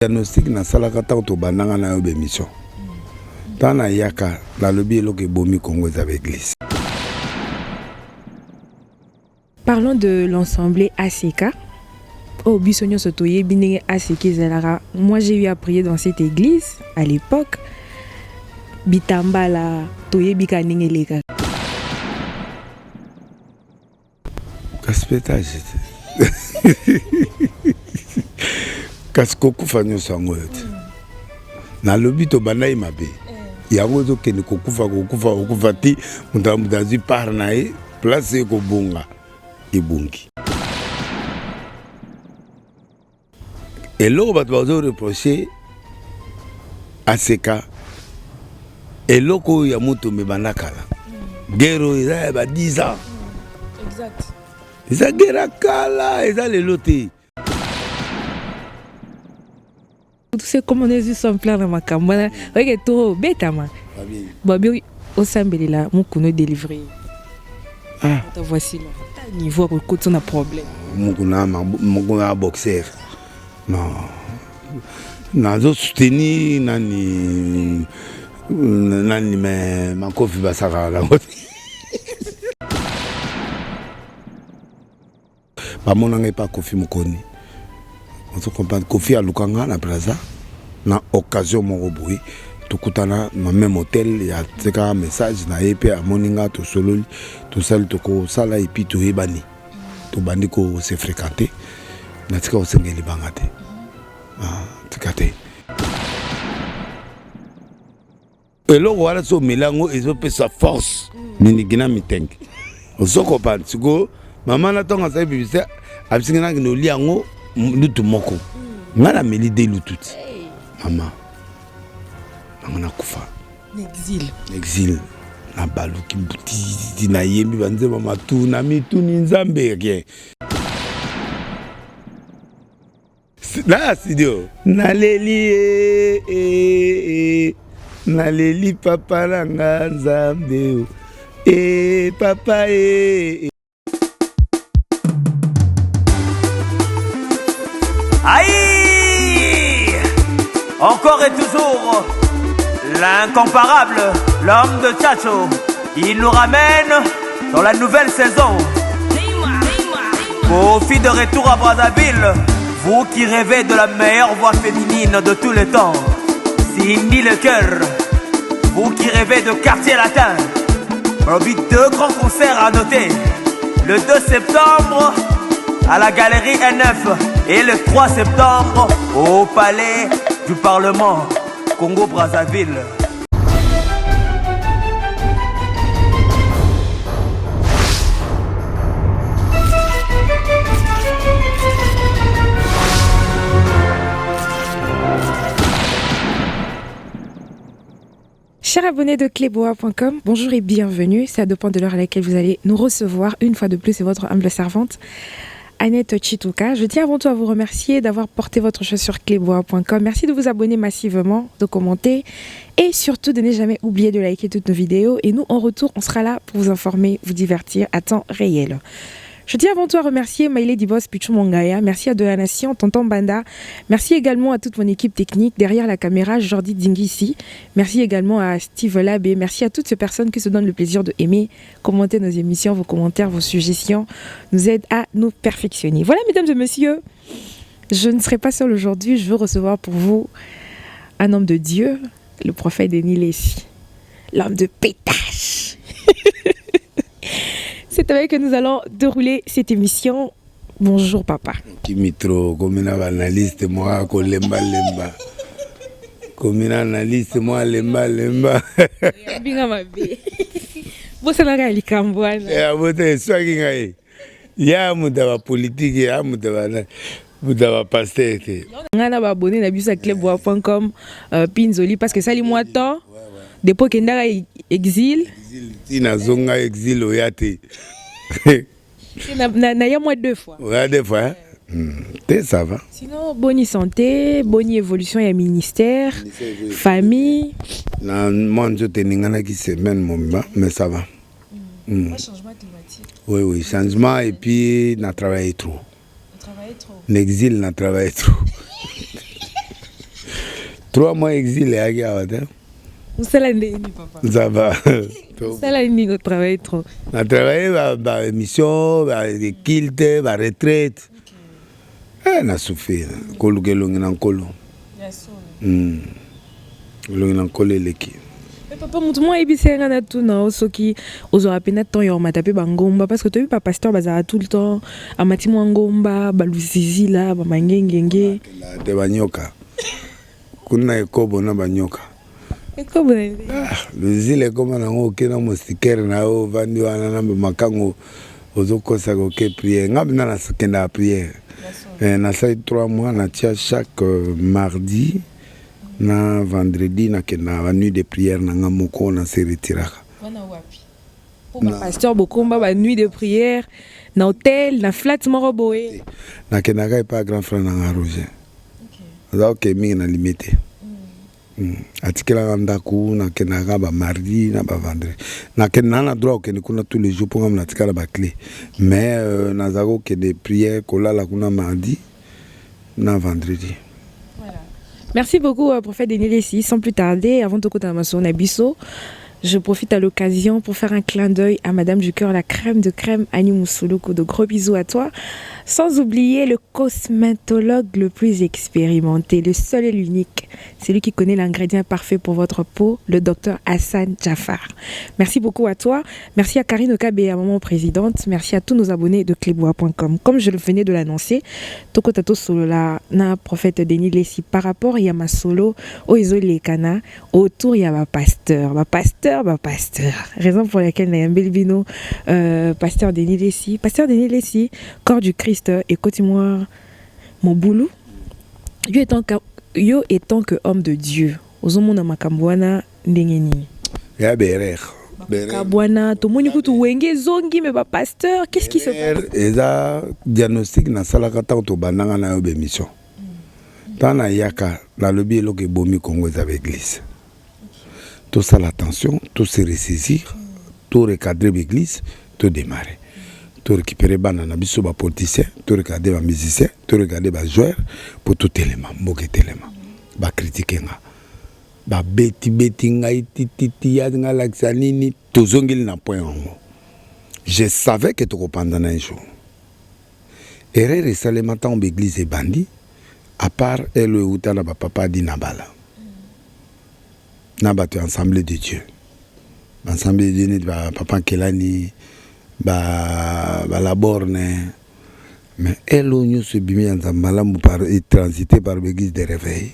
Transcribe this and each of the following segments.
Diagnostic na salaka ta to bananga na yo bémission. Tana yaka la lobby loke bomi Congo avec l'église. Parlons de l'ensemble ACK. Oh, Bissonio Sotoye, Binenge ACK Zelara. Moi, j'ai eu à prier dans cette église à l'époque. Bitambala, Toye Bikaninge Lega. Kaspeta, Kaskoku fanyo sango yote. Na lobby to banai mabe. Yango zo kene kokufa ti mudazi par na e place ko bunga ibungi. Et là, on va reprocher à ACK. Et là, il y a mutu mebanakala. Guerre, il y a 10 ans. Exact. Il y a guerre kala, il y a les lotés. Tu sais comment on est juste en plein dans ma campagne. Regarde, tout bête, man. Babi, au Sambeli là, mon couno délivré. Ah. Voici là. Niveau pour côté on a problème. Mon couno boxeur. Non. Nazo soutenir nani mais ma kofi basaka la. Ba monanga pas kofi mukoni. On se comprend kofi a lukanga na plaza na occasion mon boui tukutana na même hôtel ya tseka message na epé a moninga to sololi to sal to ko sala epi to ebani to bandi ko se fréquenter na tseka o sengeli bangate. Ah, tikate. Et là, voilà, ce mélange, ils ont fait sa force. Nini gina miteng. On se comprend. Tu go, maman n'a pas entendu publicité. Absingana qui nous lit en haut, nous tout moko. Ngana meli de lu tout. Maman, maman na kufa. Exil. Na balu ki buti na yembi banze mama tu na mi tu ni nzambe rien. Là, studio. Naleli papa langa nzambe. Papa Aïe! Encore et toujours, l'incomparable, l'homme de Tchacho. Il nous ramène dans la nouvelle saison. Kofi de retour à Brazzaville. Vous qui rêvez de la meilleure voix féminine de tous les temps, Cindy le cœur. Vous qui rêvez de quartier latin, deux grands concerts à noter. Le 2 septembre à la galerie N9 et le 3 septembre au palais du Parlement Congo-Brazzaville. Chers abonnés de Cléboa.com, bonjour et bienvenue. Ça dépend de l'heure à laquelle vous allez nous recevoir. Une fois de plus, c'est votre humble servante, Annette Chituka. Je tiens avant tout à vous remercier d'avoir porté votre choix sur Cléboa.com. Merci de vous abonner massivement, de commenter et surtout de ne jamais oublier de liker toutes nos vidéos. Et nous, en retour, on sera là pour vous informer, vous divertir à temps réel. Je tiens avant tout à remercier Maïlé Dibos Pichou Mongaya, merci à De la Nation, Tonton Banda, merci également à toute mon équipe technique, derrière la caméra, Jordi Dingisi, merci également à Steve Labé, merci à toutes ces personnes qui se donnent le plaisir de aimer, commenter nos émissions, vos commentaires, vos suggestions, nous aident à nous perfectionner. Voilà mesdames et messieurs, je ne serai pas seule aujourd'hui, je veux recevoir pour vous un homme de Dieu, le prophète Denis Lessi, l'homme de pétage. C'est avec que nous allons dérouler cette émission. Bonjour papa. Kimitro, comme une analyste, moi, lemba. Comme une analyste, moi, lemba. Binga mabe. Bossa na gali kambwana. Ya bote swagi ngai. Ya mudawa politique, ya mudawa pasteur. Ngana ba abonné na biso Cléboa.com Pinzoli parce que ça li moi temps. Depuis que ndara exil. Tina zonga exil oyate. Na ya moi 2 fois. Ouais, 2 fois. Ça va. Sinon, bonne santé, bonne évolution et ministère, famille. Moi, je tenais qui semaine, mais ça va. Changement climatique. Oui, changement et puis, on a travaillé trop. L'exil, on a travaillé trop. 3 mois exil et agir. Vous savez, papa. Ça va. Vous savez, vous travaillez trop. On travaille dans l'émission, des kilts, la retraite. On a souffert. Kolo kelongi kolo. Kelongi kolo leki. Mais papa, moi ebisé ngana tout na soki ozora pena temps yo matape bangomba parce que tu as vu pas pasteur bazara tout le temps amati ngomba balusizi là ba mangengenge. De banyoka. Kuna ekobo na banyoka. Ekobo. Le zile comme na ngoke na mostikere na o vandi wana na makango ozokosa ko ke prière. Ngabina na sekenda prière. Na sai 3 mois na tia chaque mardi na vendredi na kena la nuit de prière na ngamoko na se retiraka. Wana wapi? Pour pasteur bokomba ba nuit de prière na hôtel na flat moro boé. Na kena ka pas grand frère na Roger. OK mi na limité. Atikela ndaku na kena ka ba mardi na ba vendredi. Na kena na droit que kuna tous les jours pour ngam na tikala ba clé. Mais na zako que des prières kolala kuna mardi na vendredi. Merci beaucoup, prophète Denis Lessi. Sans plus tarder, avant de commencer à Nabisso, je profite à l'occasion pour faire un clin d'œil à Madame du Cœur, la crème de crème, Annie Moussouloko. De gros bisous à toi. Sans oublier le cosmétologue le plus expérimenté, le seul et l'unique, celui qui connaît l'ingrédient parfait pour votre peau, le docteur Hassan Jafar. Merci beaucoup à toi. Merci à Karine Okabe, à maman présidente. Merci à tous nos abonnés de clebois.com. Comme je le venais de l'annoncer, Toko Tato Solo la na prophète Denis Lessi par rapport à ma solo au Lekana autour il y a ma pasteur. Raison pour laquelle Nayam Belvino, pasteur Denis Lessi, corps du Christ et côté-moi mon boulot. Yo étant que homme de Dieu, ozomona makambwana ndengeni. Ya berer. Kabwana to moni kutu wenge zongi me ba pasteur, qu'est-ce qui se passe? Eza diagnostic na salaka ta to bananga na yo bémission. Tana yaka la lobby loke bomi Congo avec l'église. Tout ça l'attention, tout se ressaisir, tout recadrer l'église, tout démarrer. Tout récupérer banana biso ba politicien, tout regarder ba musicien, tout regarder ba joueur pour tout élément, moke élément. Ba critiquer nga. Ba beti ngai titi ya nga laxanini tozongili na point ngo. Je savais que tu pendant un jour. Erreur et salement en l'église et bandi à part elle le utana ba papa di nabala. Nabatu ensemble de Dieu. Ensemble de Dieu ni ba papa Kelani ba la borne mais elle on se bimi en zambala par et transité par l'église de réveil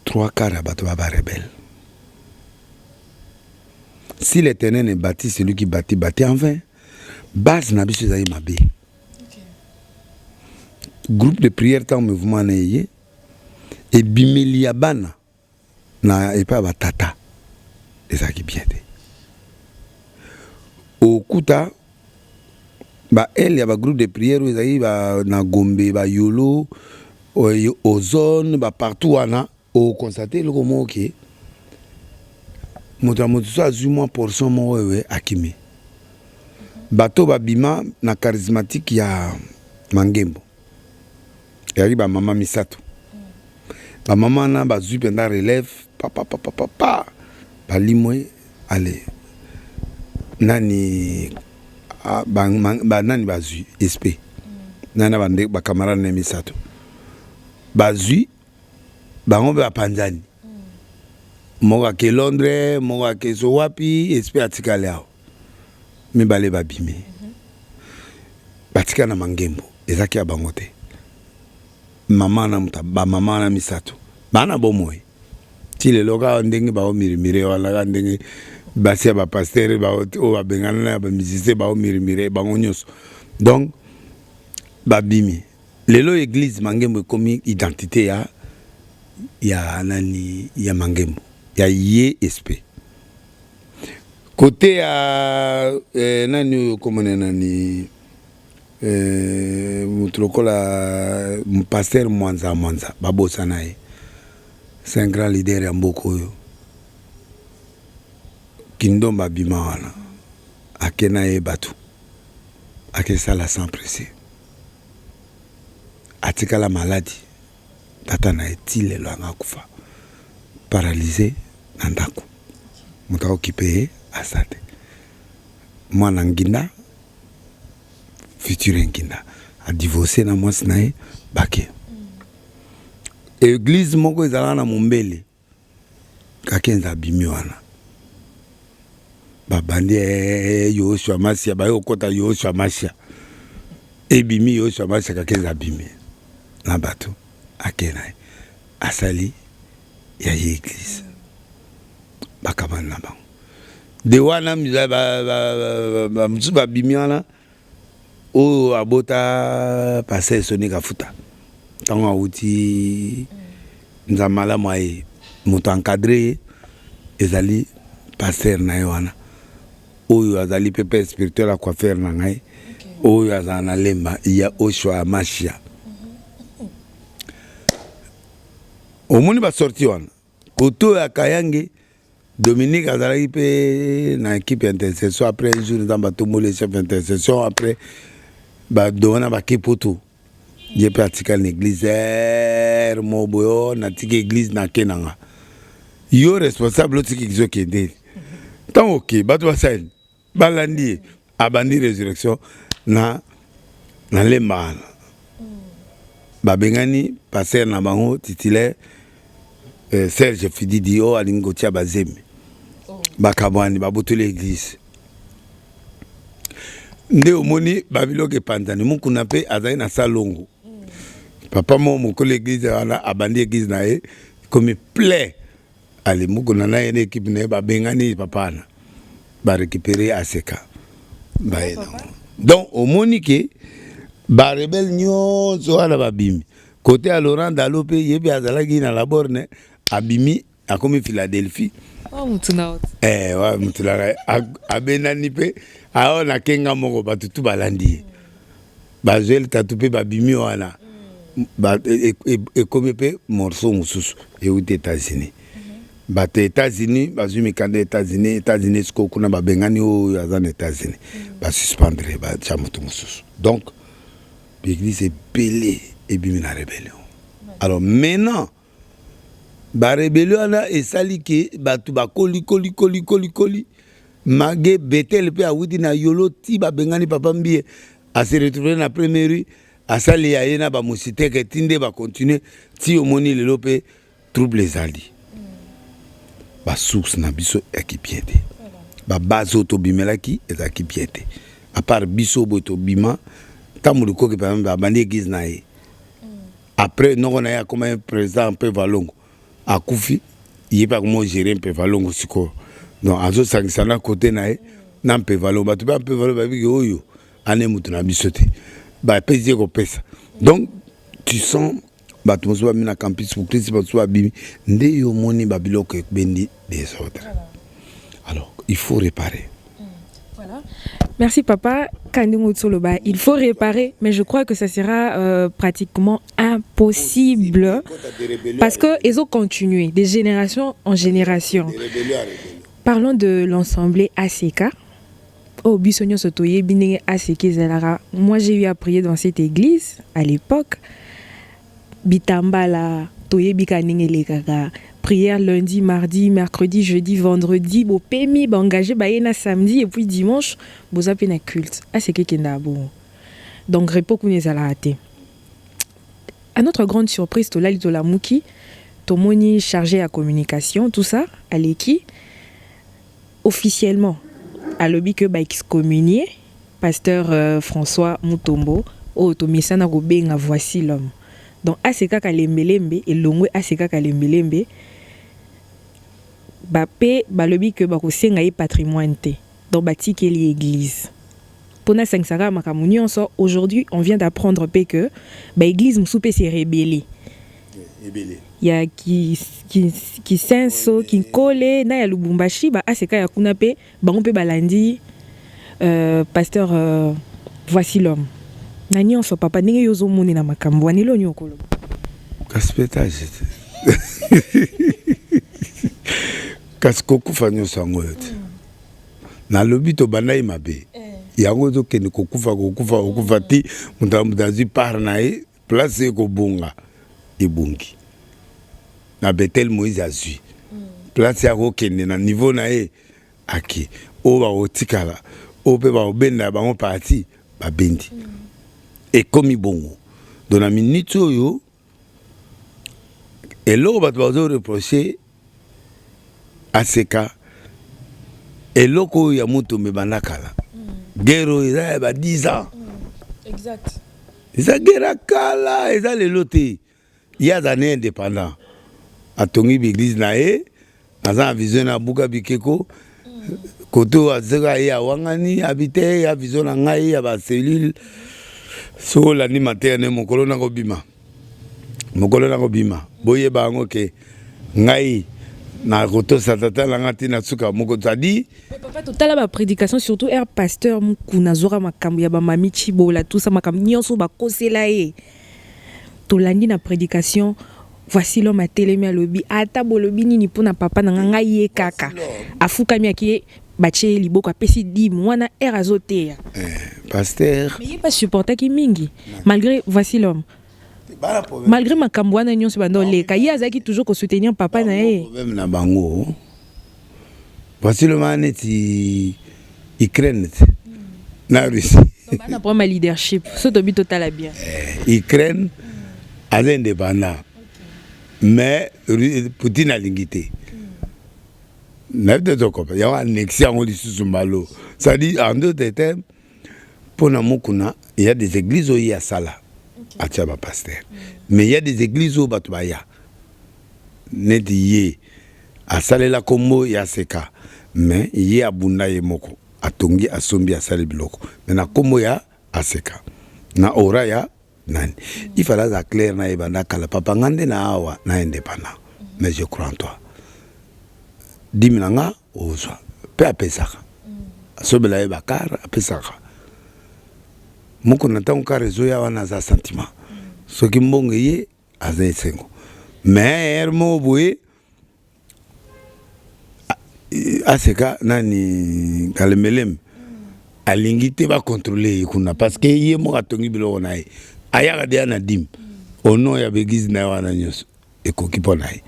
3 quarts à bateau ba rebelle. Si l'Éternel est bâti, celui qui bâtit en vain. Base na biso zayi mabe. Groupe de prière tant mouvement na yé et bimelia bana na et pas batata. Et ça qui bien dit. Au Kuta, elle y a un groupe de prière où ils na Gombe, Yolo, aux zones, partout au constater le comment ok. Motamoto a moins portion mon akimi. Bato babima na charismatique ya Mangembo. Et arrive maman Misato. La maman na bazu pendant relève papa balimwe allez. Nani nani bazui SP nana bande ba camarade na Misato bazui bango ba panzani moka ke Londres moka ke Sowapi SP atikale ao mi bale babimi batika na Mangembo ezaki ya bango te mama na muta ba mama na Misato bana bomoy ti le loka ndenge ba o mirimire wala ndenge basia ba pasteur ba o ba bengana ba musicien ba o mirimire ba ngonyos donc ba bimi lelo église Mangembo comme identité ya nani ya Mangembo ya YSP côté à nani comme nani mutrokola pasteur Mwanza babosa nae c'est un grand leader ya mboko yo Kindomba bima wana akena e batu akesala sans presser atika la maladie tata na eti lelo anga kufa paralysé na ndako moto aokipe ye aza te mwana nginda futur nginda adivorcé na mwasi na ye bake église moko ezalaka na mombele kakenza abimi wana babandi Yoshua Masia bayokota Yoshua Masia ebimi Yoshua Masia kakenza abimi na bato akena asali ya église bakamana na bango de wana musu babimi wana oyo abota pase sonika futa ntango awuti nzamala mwaye moto encadré ezali pasteur na ye wana oyo azali pepe spirituel coiffeur na ngai oyo azala na lemba ya Yoshua Masia omoni basorti wana koto ya Kayange Dominique azalaki pe na équipe intercession après un jour dans batombo le chef intercession après dona bakepoto je peux atika l'église moboyo na tika église na kenanga yo responsable tika kizo kende tant ok bato basali balandi abandi résurrection na lemba babengani passer na bango titulaire Serge Fididi o alingo tia bazemi bakabwani babotole l'église nde omoni babiloke pantani mukuna pe azali na salongo papa mo mokolo l'église wana abandi église na ye comme plein ale mukuna na ye équipe na ye babengani papa na ba récupérer aseka ba donc omoni ke ba rebelle nyonso wana babimi côté à Laurent Dalo pe yebi azalaki na laborne abimi akomi Philadelphie mutuna wa mutula abenani pe aona kenga moko batutu balandi bazeli tatu pe babimi wana ba ekomi pe morceau mususu euti États-Unis bate États-Unis bazumi kanda États-Unis sko kuna babengani oyo azana États-Unis ba suspendre ba chamutu mususu donc l'église est belée et bimi na rébellion alors maintenant ba rébellion na esali ke batu ba koli mage betel pe awuti na yolo ti ba bengani papa mbie a se retrouver na première rue asali ya yena ba musiteke tinde ba continuer ti omoni lelo pe trouble ezali ba source na biso ekipiete ba base auto bimelaki ezaki piete à part biso boto bima tamulu ko ke pa ba bandi église na ye après non na ya comme un président un peu valongo akufi yepa comment gérer un peu valongo siko donc azo sangisana côté na ye na un peu valongo ba tu ba un peu valongo ba bi oyo ane mutu na bisote ba pezi ko pesa donc tu sens ba tu so ba mina campus pour Christ ba so ba bimi nde yo moni ba biloko bendi des autres alors il faut réparer. Voilà. Merci papa. Il faut réparer, mais je crois que ça sera pratiquement impossible parce qu'ils ont continué de génération en génération. Parlons de l'ensemble ACK. Oh, Bissonio Sotoye, Biné ACK Zelara. Moi, j'ai eu à prier dans cette église à l'époque. Bitambala, Toye Bikaninge Kaka. Prière lundi, mardi, mercredi, jeudi, vendredi, bo pemi, ba engagé ba yena samedi et puis dimanche, bo zapena culte. Ah c'est kenda bon. Donc repos kunezala raté. À notre grande surprise, Tolali Tolamuki, Tomoni chargé à communication, tout ça, à l'équipe officiellement à lobby que ba excommunié pasteur François Mutombo, au Tomisana go benga voici l'homme. Donc ACK Kalembelembe et Longwe ACK Kalembelembe bapé balobi que bakosenga y patrimoine té donc batiki l'église pona sangsara makamuni aujourd'hui on vient d'apprendre que ba église msoupe s'est rebellée il y a qui senso qui collé na ya Lubumbashi ba ACK ya kuna pe bango pe balandi pasteur voici l'homme nani on so papa ndenge yozo moni na makambo anilo nyokolo kaspétage kasko kufanyo sango yote na lobi to banai mabe yango zo kende kokufa ti mutazi par na e place ko bunga ebungi na Betel Moïse azui place ya kokende na niveau na ye aki o ba otikala o pe ba obenda ba on parti ba bendi ekomi bongo dans la minute oyo eloko bato bazo reprocher aseka eloko ya moto mebanda kala guerre eza ya ba 10 ans Exact. eza guerre kala eza lelo te ya zane indépendant atongi l'église na ye aza vision na buka bikeko koto azeka ye awangani habite ya vision na ngai ya ba cellule so la ni materne mokolo na kobima boye bango ke ngai na koto satata la ngati na suka moko tadi Papa total ba prédication surtout air pasteur mukuna zora makambo ya ba mami chibola tout ça makambo nyonso ba kosela ye to landi na prédication voici l'homme à télémi à lobby ata bolobi nini pona papa na ngai ye kaka afukami aki bache liboko apesi di mwana air azotea pasteur mais il pas supporter ki mingi malgré voici l'homme malgré makambo wana nyonso bando leka ye azaki toujours ko soutenir papa na ye même na bango voici le maneti Ukraine na Russie bana prend leadership so to bi total bien Ukraine a indépendant mais Poutine a l'ingité il y a un annexion lisusu mbalo ça dit en d'autres termes pour na mukuna il y a des églises où il y a ça là à Tchaba pasteur mais il y a des églises où batubaya neti ye a salela kombo ya seka mais ye abunda ye moko atongi asombi asali biloko mais na kombo ya aseka na ora ya nani il fallait ça clair na ebanda kala papa ngande na awa na indépendant mais je crois en toi diminanga ozwa pe apesaka asobela ye bakara apesaka moko na tango ka réseau ya wana za sentiment soki mbongo ye aza esengo mais hermo boye aseka nani kalemelem alingi te ba contrôler kuna parce que ye mo atongi biloko na ye ayaka de na dim ono ya begize na wana nyos ekoki pona ye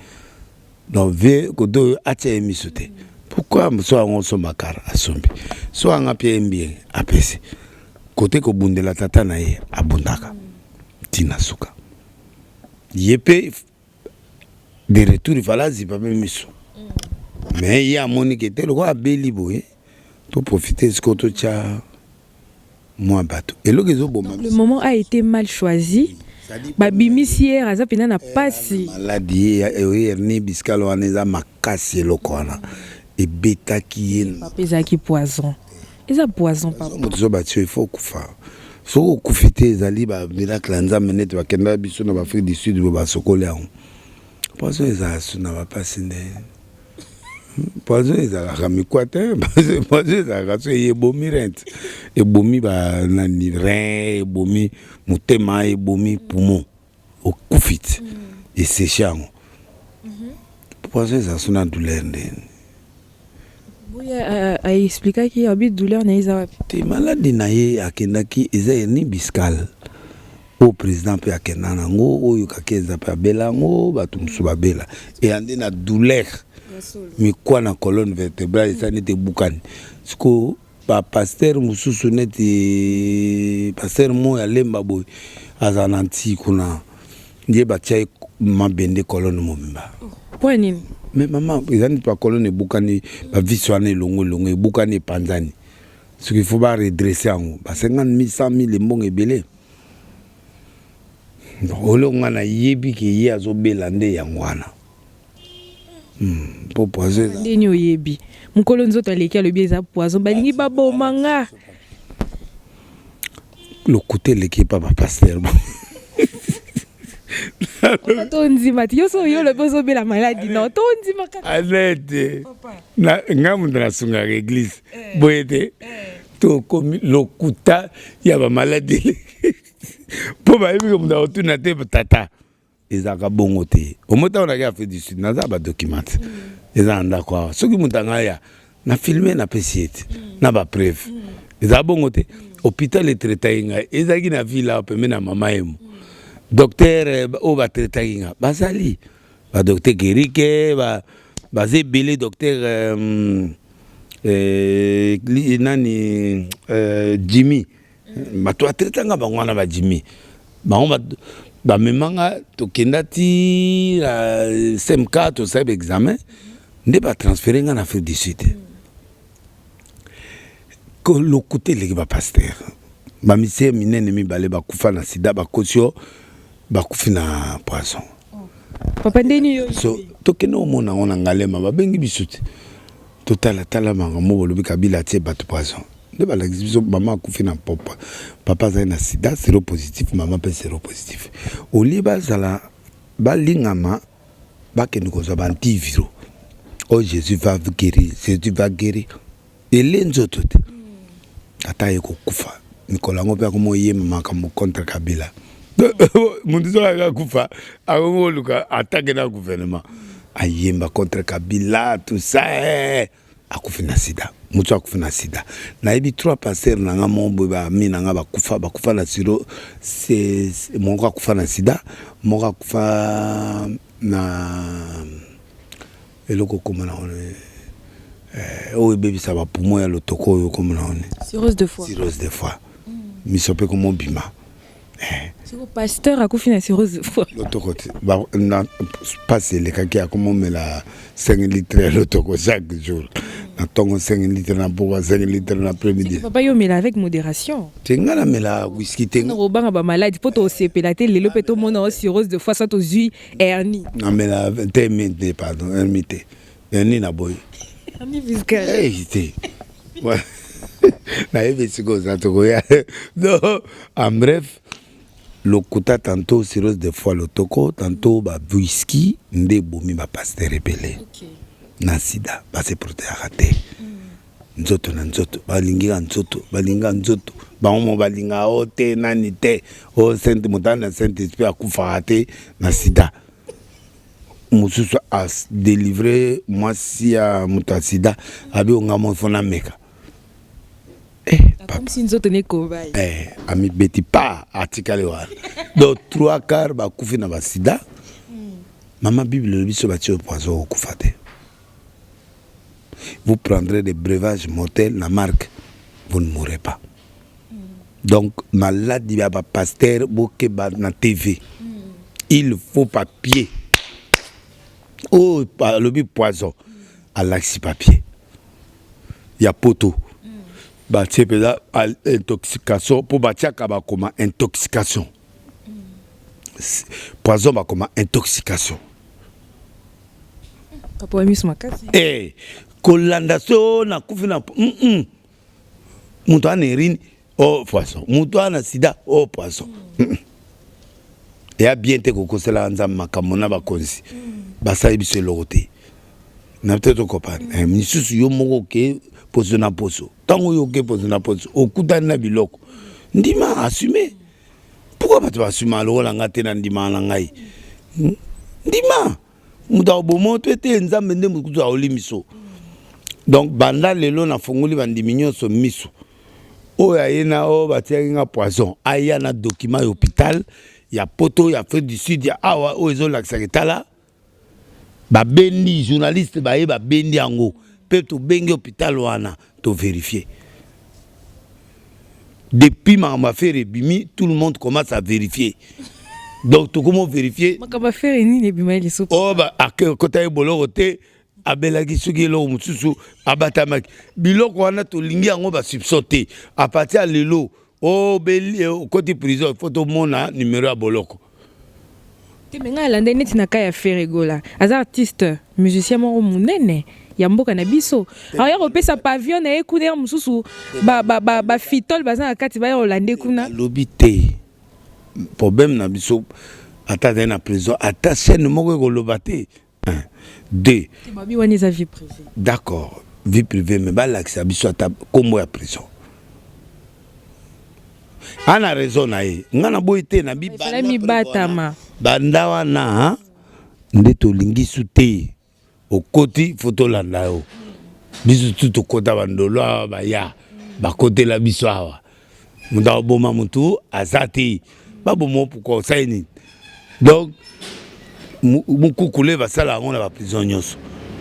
donc ve kodo atie misote pourquoi so ango so makara asombi so anga pie mbie apesi côté ko bundela tata na ye abundaka tina suka yepe de retour il fallait zipa miso mais il y a monique était le roi beli boye to profiter ce que tu as moi bateau et le moment a été mal choisi ba bimisière aza pena na pasi maladie hernie biscale waneza makasi lokona et beta qui papa qui poison eza poison papa moto batio il faut kufa so kufite zali ba miracle nzambe net bakenda biso na Afrique du Sud ba sokola poison eza suna ba pasinde poison eza la mikwate poison eza ka so yebomi rent ebomi ba nani rein ebomi mutema ebomi poumon au kufit et séchant poison eza suna douleur ndeni a expliqué qu'il y a une douleur na isa te maladie na ye akendaki eza hernie biscale au président pe akenda nango oyo kakeza pe belango bato musu babela et ande na douleur mi kwa na colonne vertébrale ça n'était bukani siko ba pasteur mususu neti pasteur mo ya lemba boy azananti kuna ndiye batia mabende colonne momba pour nini mais maman ils ont pas colonne bukani ba viswane longo bukani panzani ce qu'il faut pas redresser en ba 50 000 100 000 mbongo ebele olonga na yebi ki ye azobela nde yangwana po poison ndeni oyebi mukolo nzoto aleki alobi eza poison balingi babomanga le côté l'équipe pas pasteur tonzima ti yoso yo le bozo be la maladie non tonzima kaka alete na ngamu na sunga église boyete to comme lokuta ya ba maladie po ba yebi comme na otuna te tata ezaka bongo te omota on a fait du sud na za ba document ezanda kwa soki mutanga ya na filmer na pesiete na ba preuve ezaka bongo te hôpital et traité nga ezaki na ville pembe na mama emu docteur o ba traitaki nga bazali ba docteur Gerike ba zebele docteur nani Jimmy bato atretanga bango wana ba Jimmy bango ba memanga tokenda ti la SMK to sab examen nde ba transférer nga na Afrique du Sud ko lokuté leki ba pasteur ba mise minene mibale ba kufa na sida ba kosio ba kufi na poisson papa ndeni yo so tokenda omona ona ngalema ba bengi bisuti totala tala manga mobolo bikabila tie bato poisson de ba l'exhibition maman kufi na papa za na sida séropositif maman pe séropositif au liba zala ba lingama ba ke ndiko za ba antiviro oh Jésus va guérir et lenzoto ata yeko kufa nikolango pe ko yema makambo contre Kabila mundizo ga kufa ago luka attaque na gouvernement ayemba contre Kabila tout ça akufi na sida mutu akufi na sida na ibi 3 pasteurs nanga mombo ba minanga bakufa na siro c'est mongo akufa na sida mongo akufa na eloko komona on oh bébé ça va pour moi le toko yo komona on cirrhose de foie misope comme bima c'est le pasteur akufi na cirrhose de foie le toko ba na passer les kaki a comment me la 5 litres le toko chaque jour na tongo 5 litres na pour 5 litres na après-midi papa yo mela avec modération tenga mela whisky tenga robanga ba malade poto osepela te lelo peto mona cirrhose de foie ça to zui hernie na mela te pardon hernie na boy hernie viscère hey ouais na evesiko za toko ya non en bref lokuta tantôt cirrhose de foie le toko tantôt ba whisky nde bomi ba pasteur rebelle na sida ba se protéger te nzoto na nzoto balinga nzoto bango balinga ote nani te o sainte mutana sainte esprit akufa te na sida mususu as délivrer moi si a mutasida abi ngamo fona meka comme si nzoto ne kobai ami beti pa article wa donc 3/4 ba kufi na ba sida maman bible le biso ba tio poison okufa te. Vous prendrez des breuvages mortels, la marque, vous ne mourrez pas. Donc, maladie, pasteur, na TV. Il faut papier. Oh, le poison. À l'axi papier. Il y a poteau. Intoxication. Pour bâtir comme intoxication. Poison, comme intoxication. Eh. Kolanda so na kufi na mutu anerini oh poisson mutu ana sida oh poisson ya bien te kokosela nzamba makambo na bakonzi basali biso eloko na peut-être comprendre misusu yo moko ke poso na poso tango yo ke poso na poso okutani na biloko ndima assumer pourquoi bato bassume alokola nga te na ndima na ngai ndima mutu abomo te nzambe nde mutu aolimiso. Donc banda lelo na fongoli bandiminyo so miso o ya yena o batiaki nga poison aya na document hôpital ya poto ya Afrique du Sud ya awa o ezo lakisa ketala ba bendi journaliste ba ye ba bendi yango pe to bengi hôpital wana to vérifier depuis ma faire bimi tout le monde commence à vérifier donc to comment vérifier makaba faire ni ne bima les so oh ba akota e boloko te abelaki soki eloko mosusu abatamaki biloko wana tolingi yango basubsote a partir ya lelo koti prison il faut tomona numéro ya boloko te menga alanda neti na kaya Ferregola aza artiste musicien moko munene ya mboka na biso aya kopesa pavillon na ye kuna ya mosusu ba fitol baza na kati baya olande kuna lobi te problème na biso ata na prison ata chaîne moko ekoloba te. 2. Vie privée. D'accord, vie privée, mais l'accès à ta combo à prison. Ana raison na ye. Ngana boite na bi batama. Banda wana ndeto lingi sute. Okoti photo landa yo. Bisu tout kota bandolo ba ya. Ba kote la biso awa. Muda boma mutu azati. Ba bomo pourquoi ça ni. Donc mukukule basala on la prison nyonso.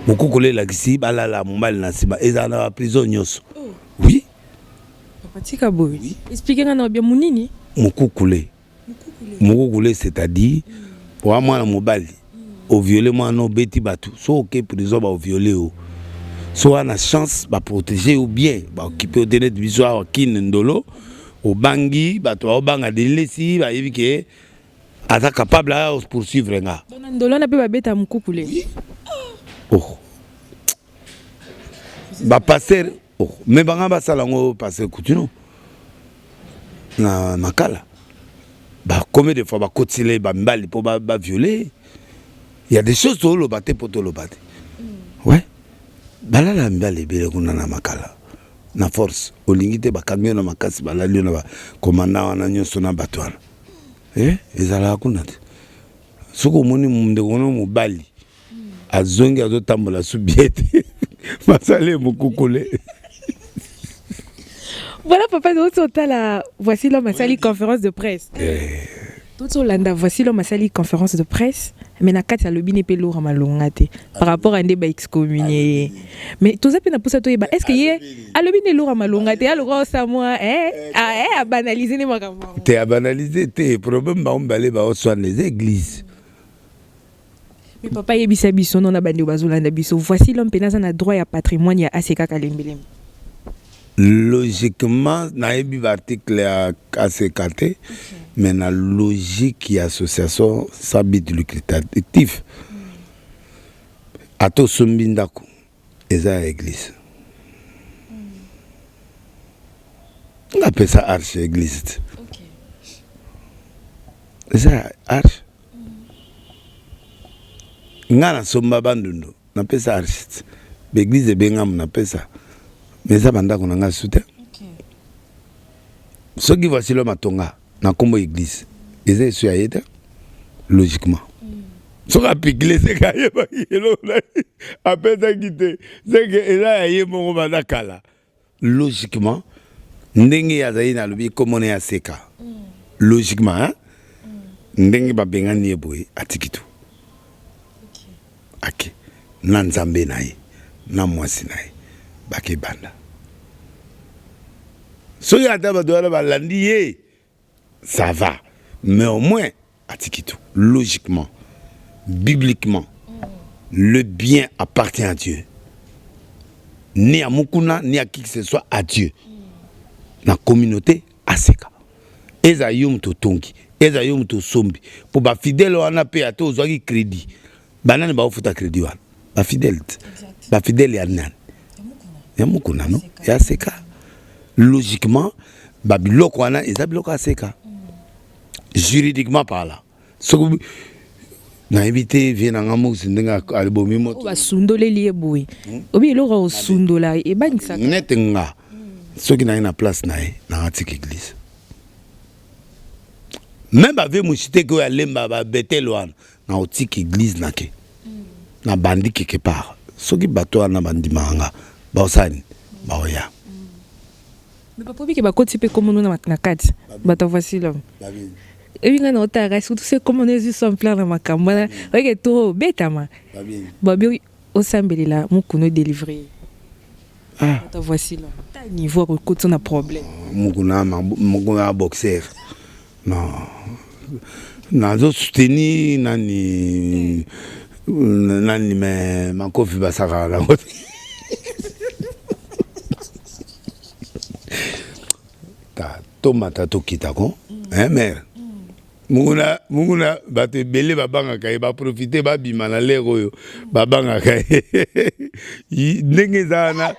Mukukule la kisi balala mobali na siba eza na prison nyonso. Oui. Papa tika boy. Expliquez nga bien munini. Mukukule. Mukukule c'est-à-dire pour moi na mobali au violer moi no beti batu. So OK prison ba au violer o. So on a chance ba protéger ou bien ba occuper au donner de bisoir kin ndolo au bangi bato au banga de lesi ba yebike ata capable à poursuivre nga. Ndolo na pe ba beta mukukule. Oh. Ba passer oh mais banga ba salango passer coutuno. Na makala. Bah combien de fois ba kotile ba mbali pour ba violer. Il y a des choses to lo baté pour to lo baté. Ouais. Bala la mbali bele kuna na makala. Na force olingite ba camion na makasi bala lio na ba commandant wana nyonso na batwana. Ezala kuna te. Soko moni munde kono mobali. Azongi azotambola subiete. Masale mukukule. Voilà, papa, voici l'homme à sali conférence de presse. Tout landa, voici l'homme à sali conférence de presse. Mais na kati alobi ne pe lourd ma longate par rapport à un débat excommunié. Mais tout ça pe na poussa to eba. Est-ce que yé alobi ne lourd ma longate alors ça moi a banaliser ne makambo. T'es à banaliser tes problèmes ba ombalé ba osoine les églises. Mais papa yebisa biso non na bandi bazolanda biso. Voici l'homme penaza na droit à patrimoine ya ACK Kalembelem. Logiquement, naïbi l'article à ACKT, mais la logique qui association sans but lucratif. Ato sumbindako, eza église. On appelle ça arche église. Eza arche. Ngana somba bandundo, on appelle ça arche. L'église est bien on appelle ça. Mais ça banda qu'on a soutien. Ce qui voici l'homme à Tonga, dans combo église, ils sont sur Aïda, logiquement. Ce qui a piqué, c'est qu'il y a pas qui après ça quitté, c'est que là il y a mon mandakala. Logiquement, n'engue ya zaina lubi comme on est à Seka. Logiquement, hein, n'engue ba benga nieboy atikitu. Ok, nanzambe nae, na mwasi nae. Bake banda. So y a d'abord de ça va. Mais au moins, atikitu, logiquement, bibliquement, le bien appartient à Dieu. Ni à Mukuna, ni à qui que ce soit, à Dieu. La communauté, à Seka. Eza yum to tongi, eza yum to sombi. Pour ba fidèle, on a payé à tous les crédits. Banane ba ofuta crédit wan. Ba fidèle. Ba fidèle ya nan. Ya mukuna no ya seka logiquement babiloko wana eza biloko aseka juridiquement par là so na éviter vient na ngamu sindenga albomi moto ba sundole lié boy obi loko sundola e banisa net nga so ki na place na na antique église même avec mushite ko ya lemba ba betelo wana na antique église nake na bandi quelque part so ki bato na bandimanga Baosani, Baoya. Mais papa, qui va continuer comme nous na kati. Bata voici l'homme. Et bien on t'a surtout c'est comme on est juste en plein dans ma caméra. Regarde tout bête ma. Babi au sambeli là, mon kuno délivré. Bata voici l'homme. T'as niveau pour côté on a problème. Mon kuna boxer. Non. Nazo soutenir nani mais ma kofi basaka la. Tomata to kitako hein mère munguna bate belé babanga kay ba profiter ba bima na lero yo babanga kay ndenge zana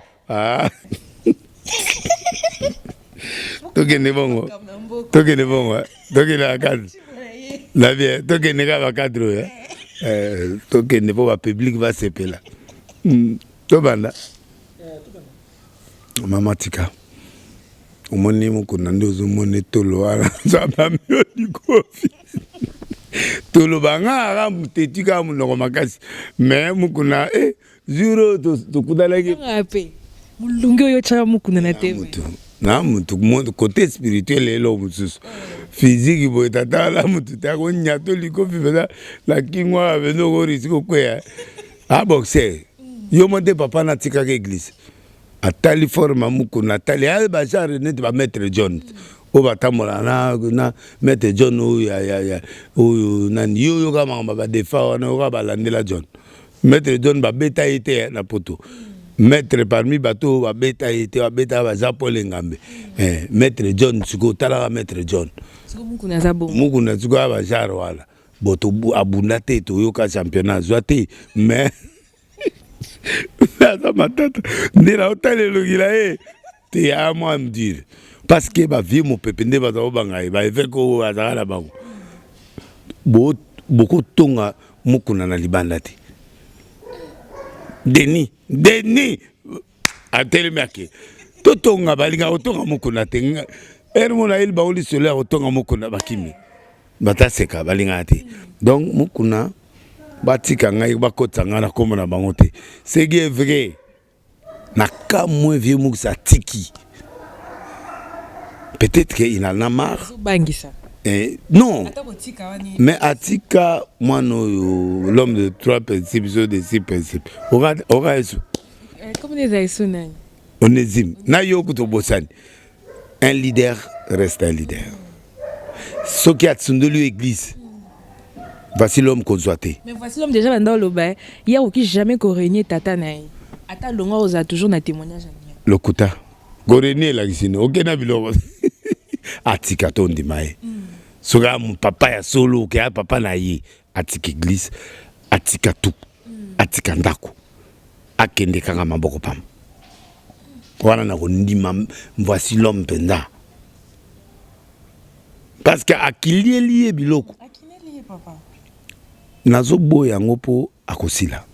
tokene bongo tokene akadre la bien tokene ka bakadre tokene po ba public va sepela to banda mama tika umoni mukuna ndozo mone tolo ala zaba myo dikofi tolo banga ga mutetika munoko makasi mais mukuna zero to kudalaki ape mulungi oyo cha mukuna na tv na mutu côté spirituel est là mususu physique boy tata la mutu ta ko nyato liko fifela la kingwa beno ko risiko kwea a boxer yo monte papa na tika ke église atali forme muku na tali al ba genre net ba maître John o ba tamola na maître John o ya o na yo kama ba defa na o ba landela John maître John ba beta ite na poto maître parmi bateau ba beta ite ba beta ba Japole ngambe maître John siko tala maître John siko muku na zabo muku na siko ba genre wala boto abunda te to yo ka championnat zoate mais ça matata ndira otale logila te ya moi me dire parce que ba vie mon pepende ba zo banga ba fait ko azala bango beaucoup tonga mukuna na libanda te Denis atelemaki to tonga balinga otonga mukuna te ermona il ba oli solaire otonga mukuna bakimi bataseka balinga te donc mukuna batika ngai bakotanga na komona bango te c'est vrai na ka moins vieux muksa tiki peut-être qu'il en a marre non mais atika moi l'homme de 3 principes de 6 principes aura comme des aïsonais onésime na yoko to bosani un leader reste un leader ce qui a tsundelu église. Voici l'homme qu'on soit. Mais voici l'homme déjà dans le bain. Il y a aucun jamais Gorénier Tata Naï. Ata Longa osa toujours na témoignage. Le Kouta. Gorénier la gisine. Ok na bilo. Atika tondi mae. Soga mon papa ya solo ke papa na yi. Atika église. Atika tout. Atika ndako. Akende kanga maboko pam. Wana na kondima voici l'homme penda. Parce que akilié lié biloko. Akilié lié papa. Nazo boya ngopo akosila.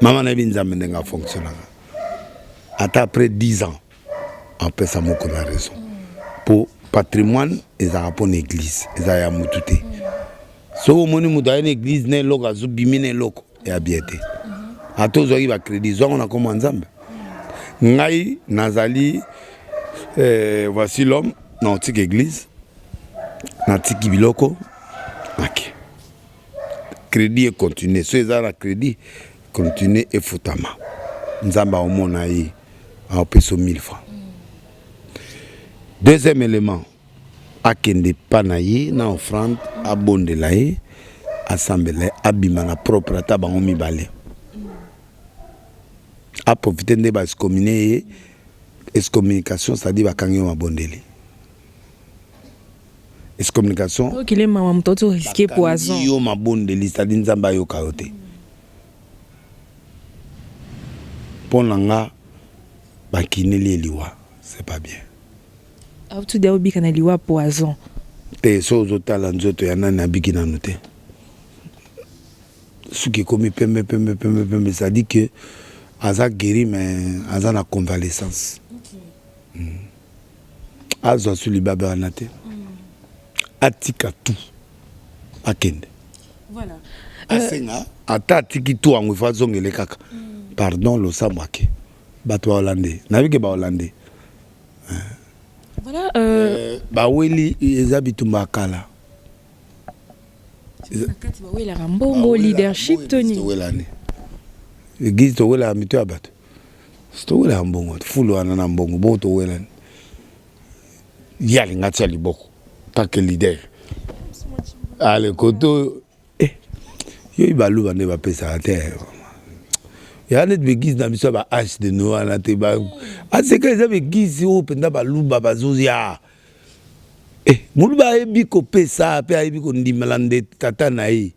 Maman na binzambe ndenga fonctionnanga. Ata après 10 ans, on peut ça moko na raison. Pour patrimoine, ils a rapport église, ils a mutute. So moni muda une église ne loka zubimine loko et abiete. Ato zo iba crédit zo on a comme nzambe. Ngai nazali voici l'homme dans antique église. Na tiki biloko. Ok. Crédit et continuer. So ezala crédit, continuer et foutama. Nzamba omona yi a peso 1000 francs. Deuxième élément, akende panayi na offrande abondela yi assemblée abima na propre ata bango mibale. A profiter de bas communier excommunication, c'est-à-dire bakangi mabondeli. Excommunication. Donc il est maman mtoto risqué poison. Yo mabondeli, c'est-à-dire nzamba yo kaote. Pour l'anga bakineli liwa, c'est pas bien. Tout d'abord bikana liwa poison. Te so zotala nzoto ya nani abiki na note. Ce qui commis pembe, ça dit que Aza guéri mais Aza na convalescence. Aza sur les babes anate. Atika tout. Akende. Voilà. Asenga ata tiki tout en façon ele kaka. Pardon lo samwake. Bato hollandais. Na bike ba hollandais. Voilà ba weli ezabitumba kala. Sakati ba wela rambongo leadership Tony. Église to wela mitu abato. Sto wela mbongo, fulo ana mbongo, bo to wela. Yali ngati ali boko. Take leader. Ale koto yo ibalu bande ba pesa terre. Ya net begiz na biso ba H de Noah na te ba. Aseka za begiz o penda ba luba bazozia. Muluba ebi ko pesa pe ebi ko ndimelande tata na yi.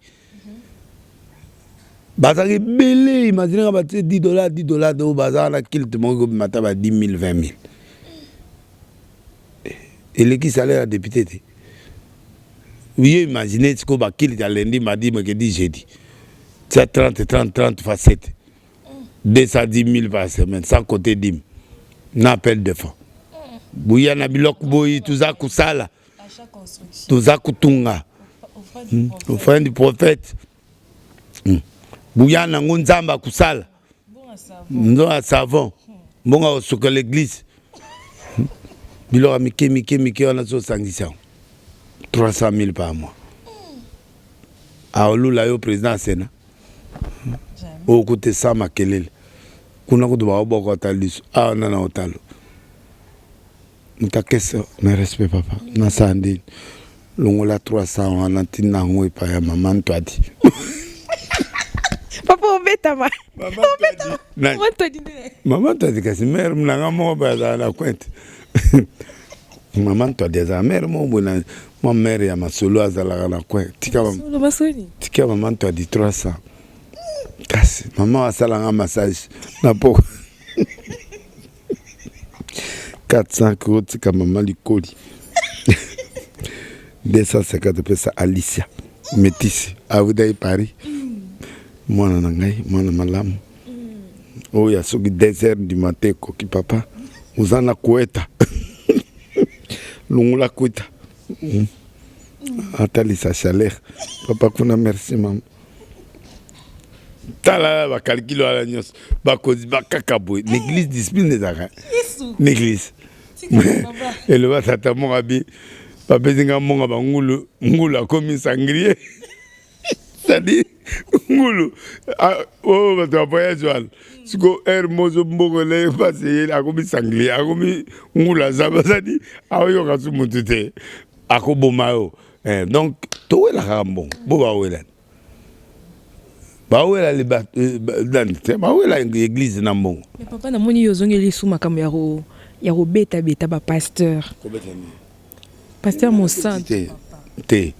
Bazaki belé, imaginez que $10 de bazar la kilt mongo mataba 10 000 20 000. Et les qui salaire à député. Oui, imaginez ce qu'on va kilt à lundi, mardi, mercredi, jeudi. C'est 30 facettes. 210 000 par semaine, sans côté dim. N'appel de fonds. Bouya na bilok boy, tout ça kusala. Tout ça kutunga. Offrande du prophète. Bouya na ngonzamba kusala. Ndo a savon. mbongo soka l'église biloko mike wana so sangisa 300 000 par mois aolula yo président Sénat au côté ça makelele kuna ko ba boko ataliso nana otalo mutakesa na respect papa na sandi longola 300 wana tina ngoi pa ya maman twadi papa obeta ma maman twadi kasi mère mnanga mo ba na kwente maman twadi za mère mo bona mo mère ya masolo azala na kwente tika maman twadi 300 kasi maman asala nga massage na poko 400 euros tika maman likoli 250 pesa Alicia Métis Aoudaï Paris mwana na ngai mwana malamu oya soki 2h du matin koki papa uzana kueta lungula kueta atali sa chaleur papa kuna merci maman tala ba calculo ala nyos ba kozi ba kakabwe l'église discipline des arts l'église et le tata mon abi papa zinga monga ba ngulu comme sangrier c'est-à-dire ngulu oh ba to voyage wal siko mozo mbongo le passer akomi sangrier akomi ngulu zaba c'est-à-dire ayo kasu mutute akobomao donc to wela kambo bo ba wela bawela le bawela l'église na mbongo mais papa na moni yozongeli suma kama ya robeta ba pasteur pasteur Monsanto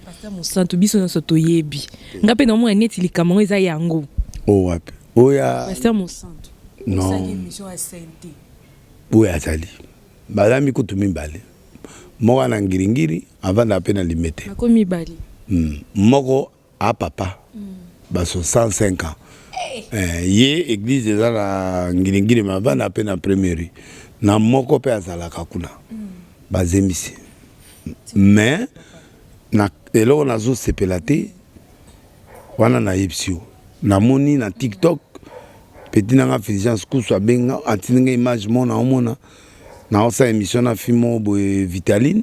pasteur Monsanto biso na soto yebi ngape na mo neti likamo eza yango wapi oya pasteur Monsanto non émission à sainteté oya azali balami kutumi bale moko na ngiringiri avant na pena limete makomi bali moko a papa baso 105 ans ye église eza na ngiringiri ma avant na pena première na moko pe azalaka kuna bazemisi mais na eloko nazo sepela te wana na yebisio namoni na TikTok petit nanga Fulgence kusu abenga antininga image mona omona na osa émission na fimo boye Vitaline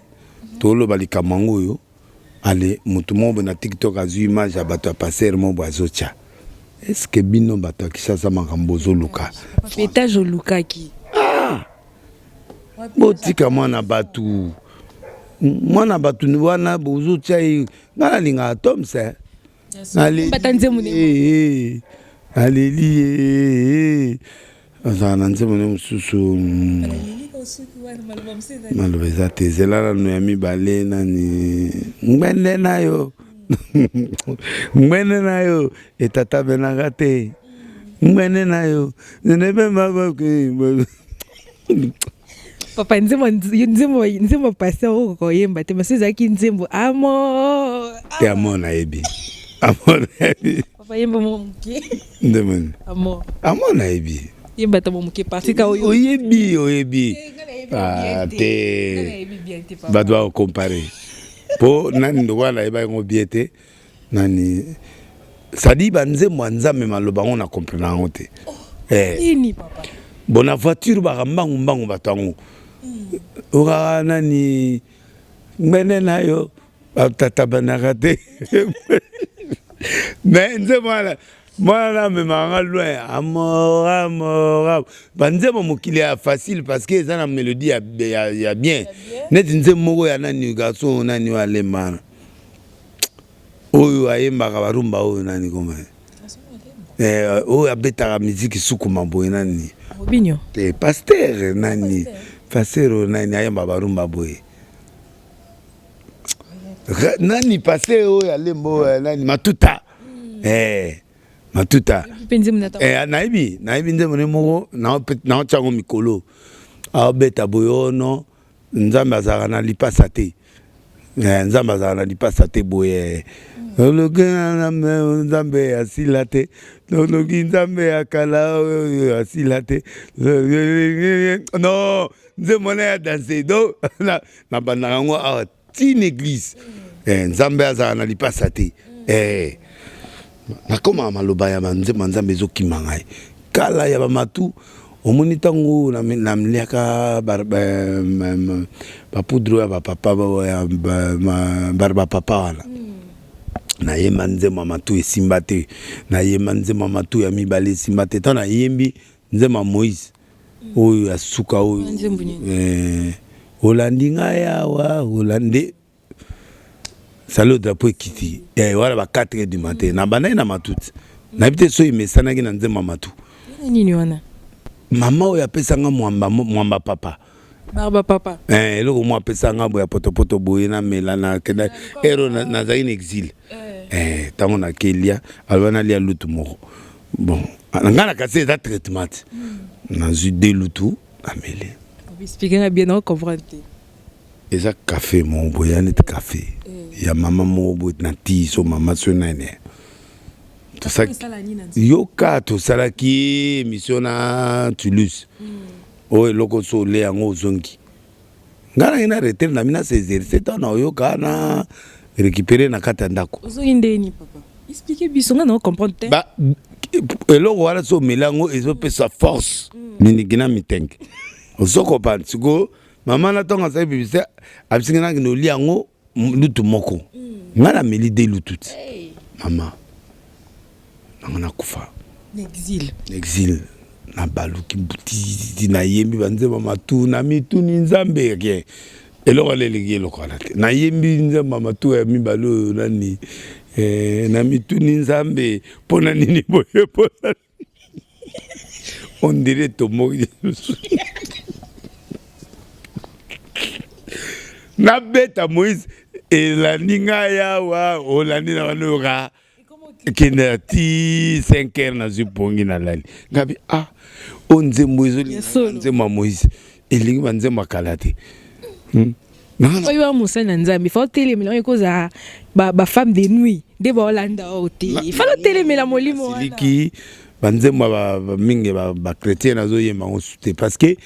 tolo balikamango yo ale mutu mo na TikTok azu image ya bato ya passer mo boazocha est-ce que bino bato kisasa makambo zo luka pétage lukaki botika mwana batu ni wana bozo chai ngala linga atom se batanze munene aleli azana nzemo ne mususu malobeza tezela no ya mibale nani ngwende nayo etata benanga te ngwende nayo nebe mabake papa nzembo pasteur ko yemba te maseza ki nzembo amo te amo na ebi papa yemba mo muke ndemani amo na ebi yemba ta mo muke partika oyebi te badwa comparer po nani ndo wala eba ngo biete nani sadi banzembo nzambe maloba ngo na comprendre ngo te nini papa bona voiture ba mbangu batango ora nani ngene nayo tata banakate mais nzemala mwana me manga loin amora banzemo mokili ya facile parce que ça na mélodie ya bien net nzemo ya nani garçon nani wale mana oyo ayembaka barumba oyo nani koma oyo abetaka musique sukuma boye nani Robinho te pasteur nani pasteur nani ayemba barumba boye nani pasteur oyo alembo nani matuta matuta naibi nzembo ne moko na chango mikolo abeta boyono nzambe azaka na lipasa te nzambe azaka na lipasa te boye nzambe asila te noloki nzambe akala asila te non nzembo na ya danse do na bandaka yango awa tine église nzambe azaka na lipasa te nakoma maloba ya nzembo nzambe ezokima ngai kala ya bamatu omoni ntango namliaka bapoudre ya bapapa bari bapapa wana nayemba nzembo matu esimba te nayemba nzembo matu ya mibale esimba te ntango nayembi nzembo Moïse oyo ya suka oyo olandi ngai awa olande salo drapeau ekiti wana ba 4h du matin na bandai na matuti nayebi te so emesanaki na nzembo matu nini wana mama oyo apesanga mwamba papa barba papa eloko mwa apesanga boya potopoto boye na mela na kenda ero nazali na exil ntango nakelia aloba nalia lutu moko bon ngai na kasi eza traitement nazwi de lutu amele expliquer bien non comprendre eza café mon boya neti café ya mama moko boye na ti so mama so nene yoka tosalaki émission na Toulouse oyo eloko so ole yango ozongi ngai nangi na retraite na mina 16h ntango na oyoka na récupérer na kati ya ndako ozongi ndeni papa expliquer biso ngai na comprendre te eloko wana so omela yango ezopesa force ninigina mitenge ozokopana sikoyo mama na ntongo asali bibisa abisingi nangi na olia yango lutu moko ngai nameli de lutu ti mama nango nakufa exil na baluki buti na yembi banzembo matu na mituni nzambe rien eloko leleki eloko wana te na yembi nzembo matu ya mibale oyo nani na mituni nzambe mpona nini boye mpona on dirait tomoki nabeta Moïse elandi ngai awa olandi na wana oyoka kende ti 5h nazwi pongi na lali ngabi o nzembo ezolinga nzembo ya Moïse elingi banzembo akala te oyo mosali na nzambe fa otelemela ekoza bafemme de nuit nde baolanda oyo te fa otelemela molimo wana siliki banzembo mingi bachrétien nazoyemba ngo te parce que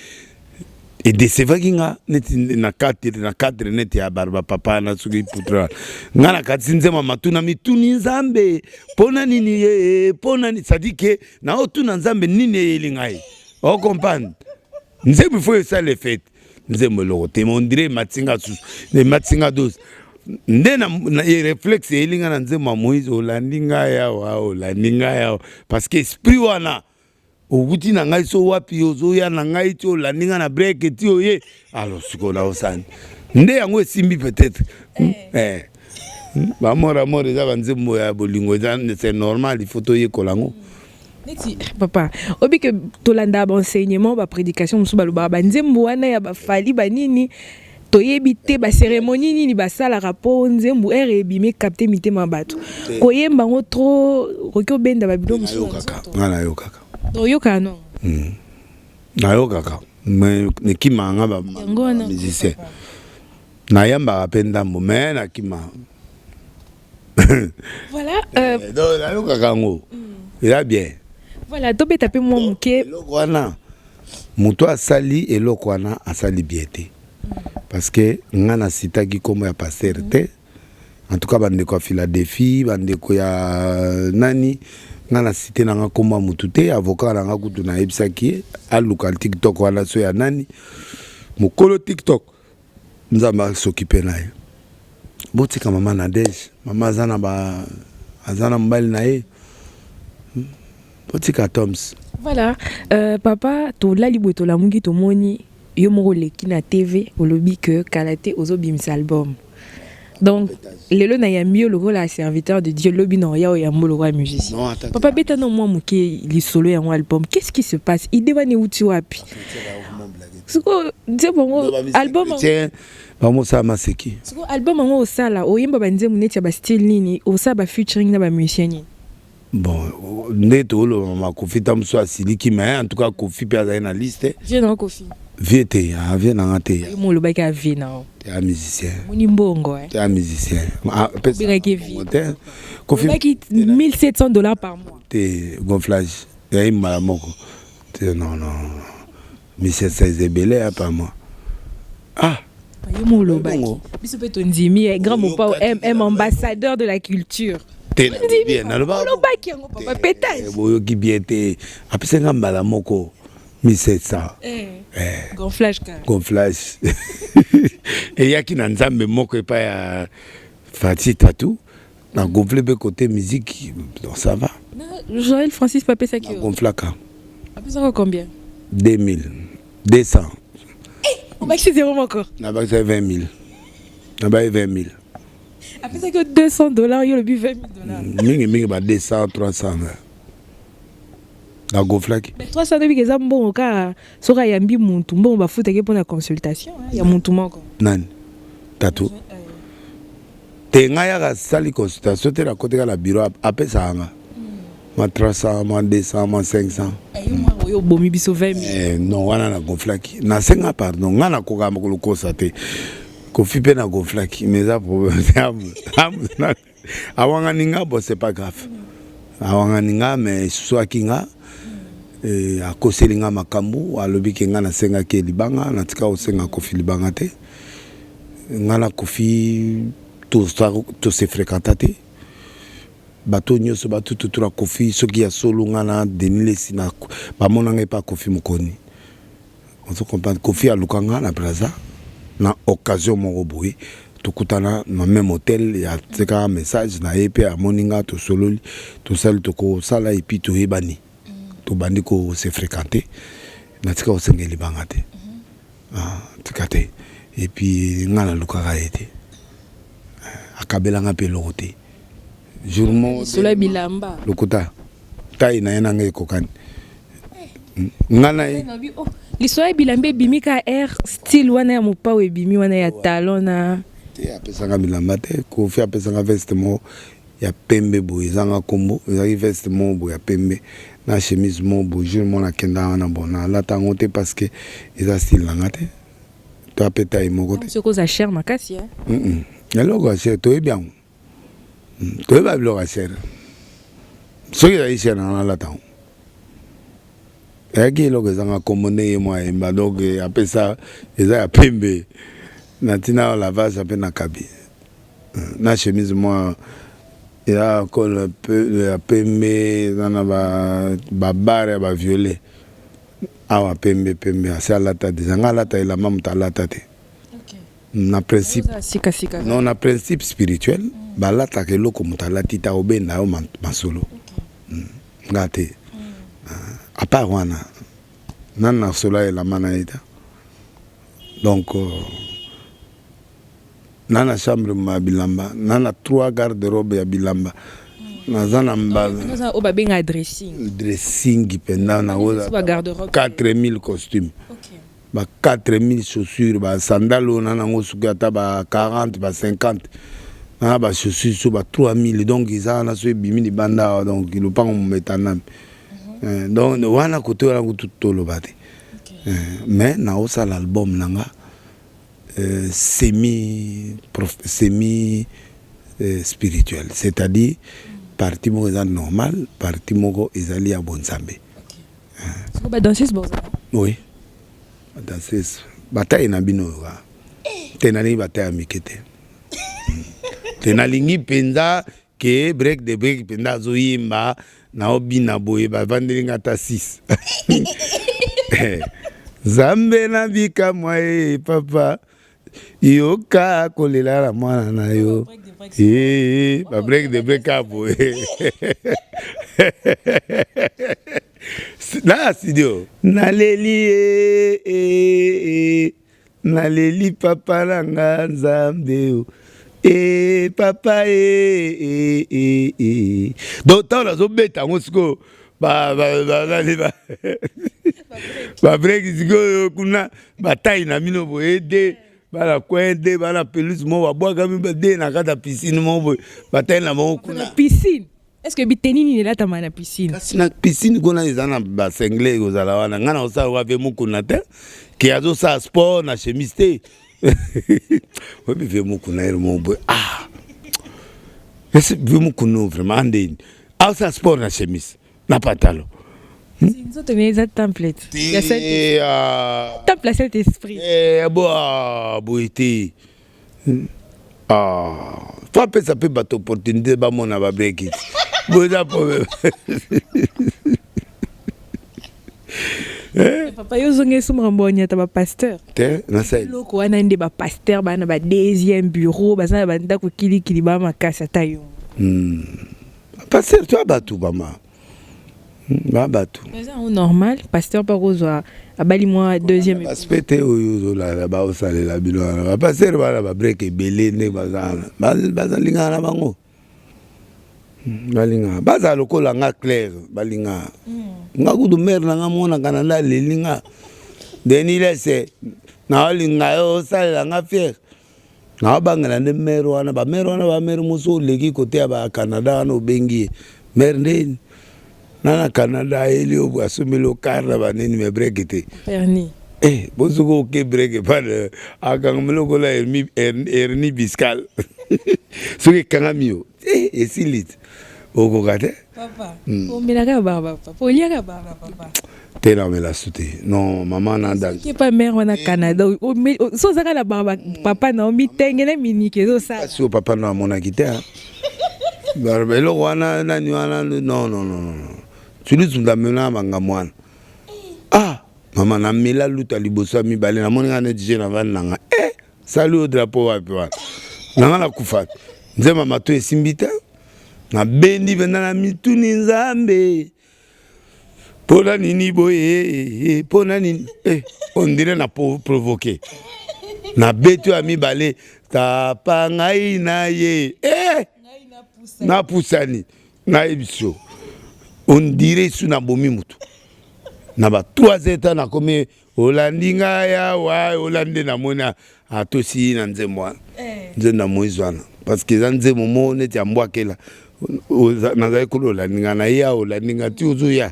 edesevaki nga neti na cadre neti ya barba papa na soki putra nga na kati nzembo matuna mituni nzambe mpona nini sadi ke na otuna nzambe nini eyeli ngai ocomprendre nzembo ifo esala efete nzembo eloko te mondire matsinga dose nde na réflexe eyeli nga na nzembo ya Moïse olandi ngai awa parce que esprit wana obuti na ngai so wapi ozoya na ngai ti olandi nga na break ti oye alors sikola osani nde yango esimbi peut-être bamor eza banzembo ya bolingo c'est normal il faut toyekola yango neti papa obi ke tolanda baenseignement baprédication mosusu balobaka banzembo wana ya bafali banini toyebi te bacérémonie nini basalaka mpo nzembo ere ebimi capte mitema bato koyemba ngo trop koki obenda babilo mosusu nga nayokaka oyoka no nayokaka nekima nga bamusicien nayambaka mpe ndambo me nakima voilà nayokaka yango eza bien voilà tobeta mpe mwa moke eloko wana moto asali eloko wana asali bien te parce que nga nasitaki kombo ya paster te en tout cas bandeko ya Philadelphie bandeko ya nani nga na cité nanga kombo mutu te avocat nanga kutu na yebisaki aluka TikTok wana so ya nani mokolo TikTok nzamba s'occuper naye botika mama na deje mama azana mbali na ye botika Toms voilà papa to lali boto la mungi to moni yo moko leki na TV olobi que kalate ozobimisa album. Donc lelo na yambi yo lokola serviteur de Dieu lobi na ya ya molo wa musicien. Papa beta no moi muke li solo ya album. Qu'est-ce qui se passe? Ideba ne uti wapi? Siko nze bongo album Vamos sa maseki. Siko album ngo osala oyemba banze muneti ba style nini osaba featuring na ba musicien nini. Bon, neto lo mama Kofi Tamso asiliki mais en tout cas Kofi pe azali na liste. Je na Kofi. Viete, avie na ngate. Mo lo ba ka vie na. T'es un musicien. Moni mbongo T'es un musicien. Kofi ba ki $1,700 par mois. T'es gonflage. T'es malamoko. Non. 1,700 belé par mois. Ah. Mo lo ba ki. Biso pe to ndimi grand mon pa ambassadeur de la culture. T'es bien, lo ba ki ngo papa pétage. Boyo ki bien te. Apese nga malamoko. 1700. Gonflage quand même. Gonflage. Et il y a qui n'a pas Fatih Tatou. Na gonflé be côté musique, donc ça va. Joël Francis Papé ça qui. Gonflaka. Après ça combien? 2000. 200. On va c'est zéro encore. Na ba c'est 20 000. Na ba 20 000. Après ça que $200, il y a le but $20 000. Mingi ba 200 300. Na gonflaki. Mais 300 depuis que ça bon ka soka yambi muntu bon ba futa ke pour la consultation, il y a muntu moko. Nani? Tatou. Te ngaya ka sali consultation te la côté la bureau après ça nga. Ma 300, ma 200, ma 500. Moi yo bomi biso 20 000. Non wana na gonflaki. Na senga pardon, nga na koka makolo kosate. Kofi pe na gonflaki, mais ça problème. Awanga ninga bon c'est pas grave. Awanga ninga mais soit kinga a koselinga makambu alobi kenga na senga ke libanga na tika osenga kofi libanga te. Nga na kofi tout se fréquenté bato nyonso bato tout la kofi soki ya solo ngana denile sina ba monanga pas kofi mukoni on se comprend kofi alukanga na plaza na occasion moko boye tukutana na même hôtel ya tseka message na EP a moninga to sololi to sal to ko sala et puis to ebani to bandi ko se fréquenté na tika osengeli bangate tikate et puis ngana lukaka ete akabelanga pe lokote jourmo sola bilamba lokuta tai na yana ngai kokani ngana l'histoire bilambe bimika air style wana ya mopa we bimi wana ya talon na te apesanga bilamba te ko fi apesanga vestemo ya pembe bo ezanga kombo ezaki vestemo bo ya pembe na chemise mo bo jourmo na kenda na bona la tango te parce que eza style langa te to apeta imoko te ce cause à cher makasi hein eloko cher to bien to ba biloko cher so ya cher na la tango eki eloko ezanga komone ye mwa emba donc apesa eza ya pembe na tina lavage ape na kabi na chemise moi ya col ya pembe na ba bare ba violet awa pembe asa alata déjà nga alata elamba mutu alata te na principe non na principe spirituel balataka eloko mutu alati ta obenda yo masolo nga te à part wana nana solo elamba na eta donc nana chambre ma bilamba nana 3 garde-robe ya bilamba nazana naza o babenga dressing pendant na 4000 costumes ba 4000 chaussures ba sandales nana ngo sukata ba 40 ba 50 na ba chaussures so ba 3000 donc ils ana so bimi ni banda donc le pas on metanam donc wana koto wana tout lo bate mais na osa l'album nanga semi spirituel, c'est-à-dire partie moko est normal, partie moko ezali ya bonzambe. Vous ba danseuse bonza? Oui. Danseuse. Bataille na bino wa. Tenali bataille mikete. Tenalingi penza ke break de break penza zo yimba na obina boye ba vandelinga ta 6. Zambe na bika mwae papa. Yoka kolela la mwana na yo. Ba break de break up. Na studio. Naleli papa nanga Nzambe. Papa donc tant la zobeta ngosiko ba break ziko kuna bataille na mino boede bala kwende bala pelouse mo babwaga mi de na kata piscine mo boy bataille na mo kuna piscine. Est-ce que biteni ni là ta na piscine? Na piscine kona ezana ba sengle kozala wana ngana osa wa ve mukuna te ki azo sa sport na chemise te. Oui, mais vraiment qu'on a mon boy. Ah, c'est vraiment qu'on a vraiment andé. Ah, ça sport na chemise, na pantalon. C'est une autre mais template. Template cet esprit. Boité. Ah, faut ça peut battre opportunité ba mon na ba break it. Boza problème. Papa yo zonge sumrambonya ta ba pasteur. Te na sai. Loko wana ndi ba pasteur bana ba deuxième bureau bazana ba ndako kili ba makasa ta yo. Pasteur tu abatu mama. Ba batu. C'est normal, pasteur par ozwa abali moi deuxième. Aspecté oyo la ba osale la bilo. Pasteur ba break belé ne bazana. Bazalinga na bango. Balinga baza lokola nga clair balinga nga kudu mer na nga mona kananda lelinga deni lese na linga yo sala nga fier na bangala ne mer wana ba mer muso leki kote ba Canada no bengi mer ndeni na Canada eli obu asumelo karna ba nini me brekete perni bozugo ke breke pa akangmelo kola erni biskal suki kangamio esilit oko kate papa o milaka baba papa o liaka baba papa tena me la souté non maman na dans qui pas mère na Canada o so zaka la baba papa na mi tengene minike zo sa si o papa na mona kite barbelo wana na nywana non tu lui tunda mena manga mwana maman na mela luta libosa mi bale na mona na dije na van nanga salut au drapeau wapi wana nanga na kufa nze mama to esimbita na bendi benda na mituni nzambe pona nini boye pona nini on dirait na provoquer na betu ami balé tapa ngai na ye na pusani na ebisho on dirait suna bomi mutu na ba 3 états na komi olandinga ya wa olande na mona atosi na nzembo nze na moizwana parce que zanze momo neti ambwakela nazai kulola ninga na ya olandinga ti uzuya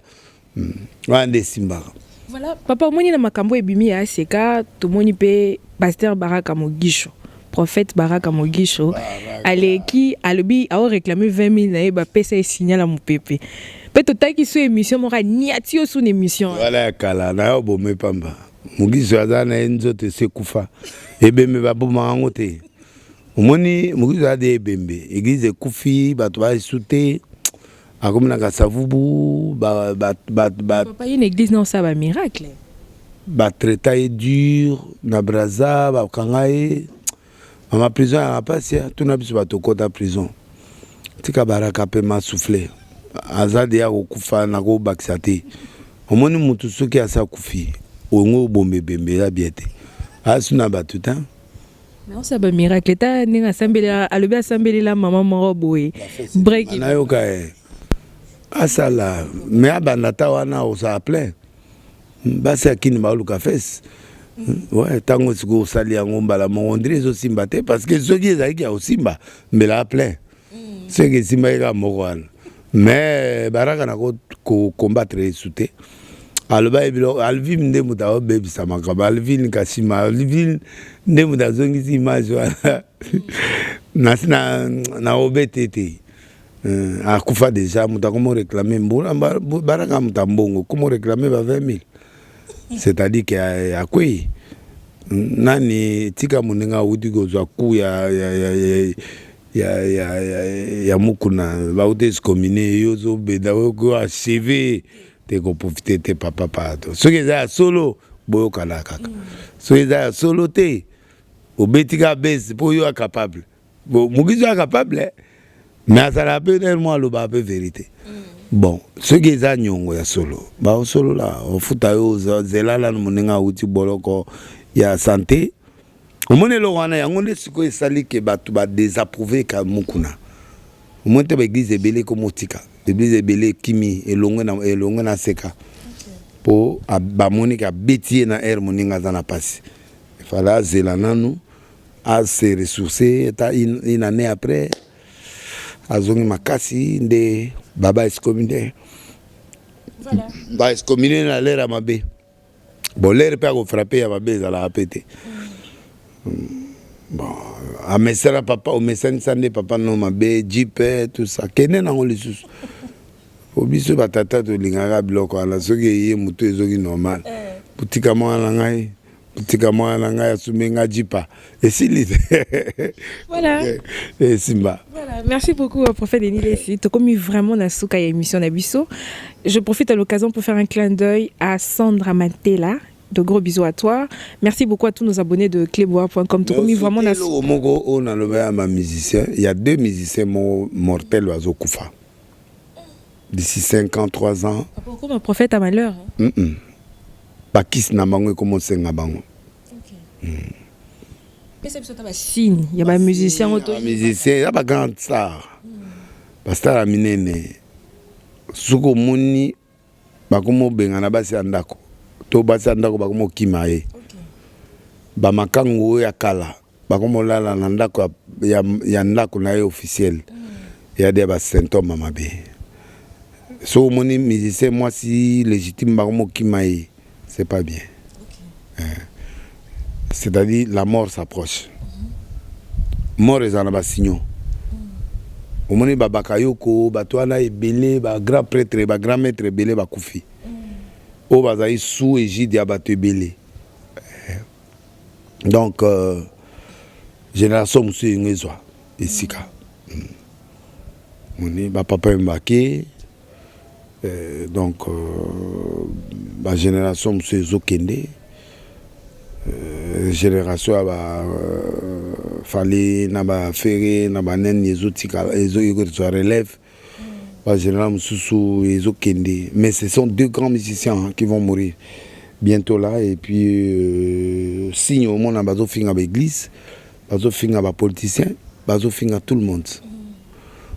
wande simbaka. Voilà, papa moni na makambo ebimi ya seka tomoni pe pasteur Baraka Mogisho, prophète Baraka Mogisho aleki alobi a réclamer 20 000 na ba pesa signal à mopepe. Pe totaki so émission mora niati yo son émission. Voilà kala na yo bo me pamba. Mogisho azana enzo te sekufa. Ebeme baboma ngote. Omoni Mogisho ade ebembe. Église kufi bato ba soute. Akomina ka savubu papa une église non ça ba miracle. Ba tretaille dur na braza ba kangaye. Mama prison a passé tout na biso bato kota prison. Tika Baraka pe ma souffler. Azade ya kufa na ko baksate. Omoni mutu soki asa kufi. Ongo bombe bembe ya biete. Asuna batuta. Non ça ba miracle ta ninga sambela alobi asambeli la maman moro boy. Break. Na yoka asala me abanata wana osa plein. Basi akini maluka fes. Ouais, tango siko sali yango mbala mondre zo simba te parce que soki ezaki ya osimba mbela plein. C'est que simba eka mokwana. Mais Baraka na ko combattre souté. Alba ebilo alvi nde muta obebi samaka alvi nkasima alvi nde muta zongi image wana. Nasina na obetete. Akufa déjà muta comment réclamer mbona Baraka muta mbongo comment réclamer ba 20 000. C'est-à-dire que à quoi nani tika muninga udigo za ku ya mukuna ba utes commune yozo beda ko achever te ko profiter te papa pato so que za solo boyo kala kaka so za solo te obetika base po yo capable Mogisho capable mais ça la peut moi le ba vérité. Bon, ce qui est nyongo ya solo. Ba solo la, o futa yo zelala no muninga uti boloko ya santé. O monelo wana ya ngonde siko esali ke batu ba désapprouver ka mukuna. O monte ba église ebele ko motika. Église ebele kimi elongo na seka. Po ba monika betie na air muninga za na passe. Il fallait zelana nous à se ressourcer eta une année après azongi makasi nde baba excommuné. Voilà. Ba excommuné na l'air à mabe. Bon l'air peut ko frapper à mabe ça l'a pété. Bon a mesera papa o mesani sande papa no mabe jeep tout ça kene na ngoli susu. Obiso batata to lingaka biloko ala soki ye muto ezoki normal. Putika mwana ngai Tika mwana nga ya sumenga jipa esili. Voilà. Simba. Voilà. Merci beaucoup, prophète Denis Lessi. Tu as commis vraiment la souka et émission Nabiso. Je profite à l'occasion pour faire un clin d'œil à Sandra Mantela. De gros bisous à toi. Merci beaucoup à tous nos abonnés de clébois.com. Tu as commis vraiment la souka. Il y a 2 musiciens mortels à Zokoufa. D'ici 53 ans. Pourquoi un prophète a malheur? Bakis Nabango et comment c'est Nabango. C'est un signe. Il y a un musicien auto. Musicien, il y a un grand star. Parce que la minene. Suko moni, bakomo bengana basi andako. To basi andako bakomo kimae. Bamakango ya kala. Bakomo lala nandako ya ndako na officiel. Il y a des symptômes mabe. So moni musicien moi si légitime bakomo kimae, c'est pas bien. C'est-à-dire la mort s'approche. Mort est en abassignon. Au moment où Bakayoko, Batouana est belé, grand prêtre, grand maître belé, Bakoufi. Au Bazaï sous égide Yabatue belé. Donc, génération Monsieur Ngezwa, et Sika. On est papa Mbake. Donc, la génération Monsieur Zokende. Génération fallait naba ferré naba nen les autres relève pas généralement sous les autres mais ce sont 2 grands musiciens qui vont mourir bientôt là et puis signe au monde bazo finga l'église bazo finga ba politicien bazo finga tout le monde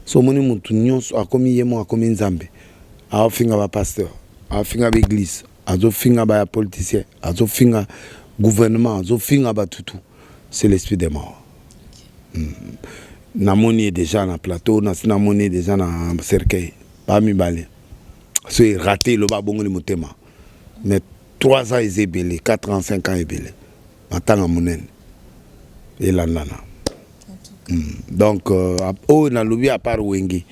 so moni mutu nyonso akomi yemo akomi nzambe a finga ba pasteur a finga l'église azo finga ba politicien azo finga gouvernement, c'est l'esprit des morts. Namoni est déjà dans le plateau, Namoni est déjà dans le cercueil. Pas mi balé. C'est raté le babongo le motema. Mais 3 ans ils est belé, 4 ans, 5 ans ils est belé. Maintenant à monen. Et là. Donc, on a lobby à part Wengi.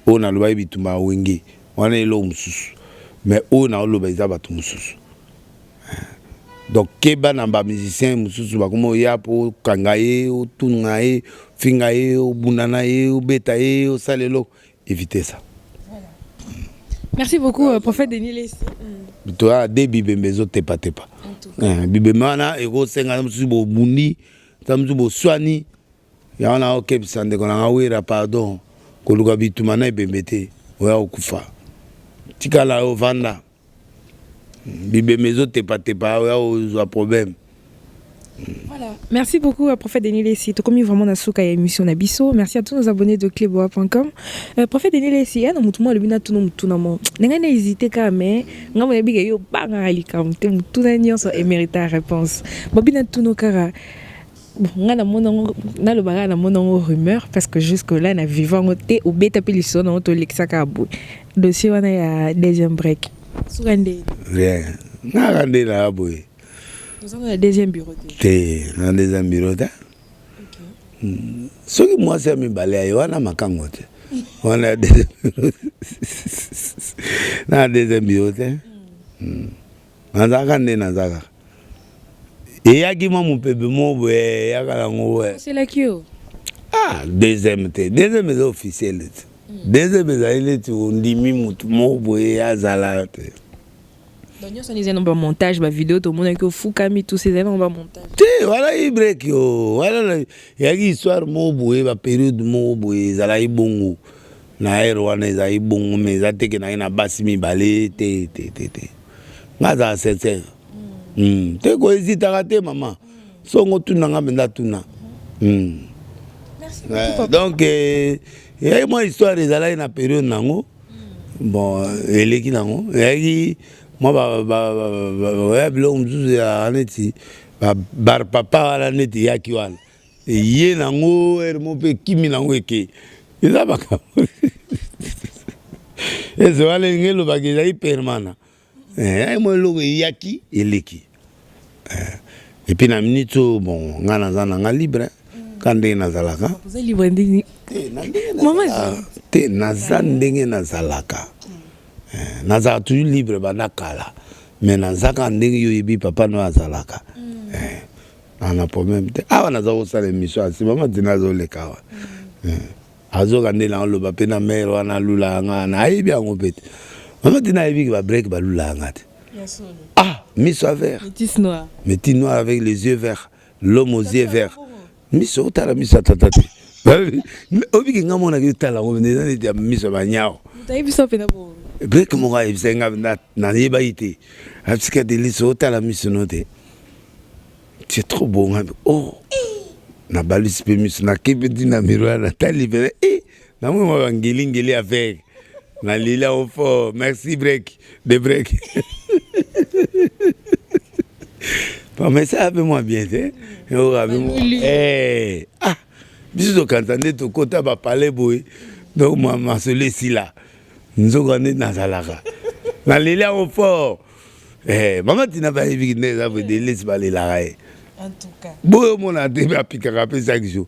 On a lobby bitumba Wengi. On est là mais on a lobby à Batumoussous. Donc, keba namba musicien mususu bakomo ya po kangaye o tunaye fingaye o bunanaye o betaye o salelo évitez ça. Voilà. Merci beaucoup prophète Denis Lessi. Toi des bibembezo tepa. Bibemana ego senga mususu bo bundi, mususu bo swani. Ya ona okep sande kona wera pardon ko luka bitumana bembete oya okufa. Tikala o vanda. Bibé maison t'es pas un problème. Voilà. Merci beaucoup prophète Denis Lessi. Tu as commis vraiment la souka et émission Nabiso. Merci à tous nos abonnés de clébois.com. Prophète Denis Lessi, il y a le bina tout nom. N'a pas hésité quand même. N'a pas hésité yo banga alikam. Tout n'a so mérite la réponse. Bobina tout nos cara. Bon, on a le bagage na mon rumeur parce que jusque là na vivant côté au bêta pélisson na to lexaka abou. Dossier on a deuxième break. Rien. N'a là boy. Nous sommes dans le deuxième bureau. T'es dans le deuxième bureau là. OK. Ce que moi c'est mi balé on a makango. On a deuxième bureau. Na deuxième bureau là. Nazaka ndé nazaka. Et yaki mon bébé mo boy yakala ngo. C'est la kio. Ah, deuxième est officiel. Deuxième est on dit mi mo boy azala. Donc nous sommes dans un montage ba vidéo tout le monde que fou kami tous ces éléments ba montage. Voilà il break yo. Voilà yaki histoire mo boy ba période mo boy zala ibongo. Na ero wana za ibongo mais za teke na basi mi balé te. Ngaza sincère. Te ko hésiter rater maman. Songo tunanga benda tuna. Merci beaucoup. Donc et moi histoire des ala na période nango. Bon eleki nango. Yaki moi ba bilo mzuzu ya aneti bar papa ala neti yaki wana. Ye nango ermo pe kimi nango eke. Eza baka. Eso wale ngelo bageza hypermana. Moi logo yaki eleki. Et puis na minute bon ngana zana nga libre quand ndenge nazalaka. Vous êtes libre ndenge. Maman te nazan ndenge nazalaka. Nazaka toujours libre banakala. Mais nazaka ndenge yo yebi papa no azalaka. Ana problème te. Ah naza ko sala émission asi maman dinazo leka. azokande na loba pe na mère wana lula nga na yebi yango pete mama tina yebi ba break ba lula nga te ah miso à vert métis noir avec les yeux verts l'homme aux yeux verts miso tala miso tata te obi nga mona ki tala ngo ne te miso ba nyao ta yebi so pe na bo break mo ga yebi senga na yeba ite apska de liso tala miso note c'est trop beau oh na balus pe miso na kebedi na miroir na tali pe na mo ngeli avec na lila au fort merci break de break bon mais ça fait moi bien ah biso quand on est au côté ba parler boy donc moi ma sele si là nous on est dans zalaka na lila au fort maman tina ba evi ne ça veut dire laisse baler la en tout cas boy mon a début à piquer après chaque jour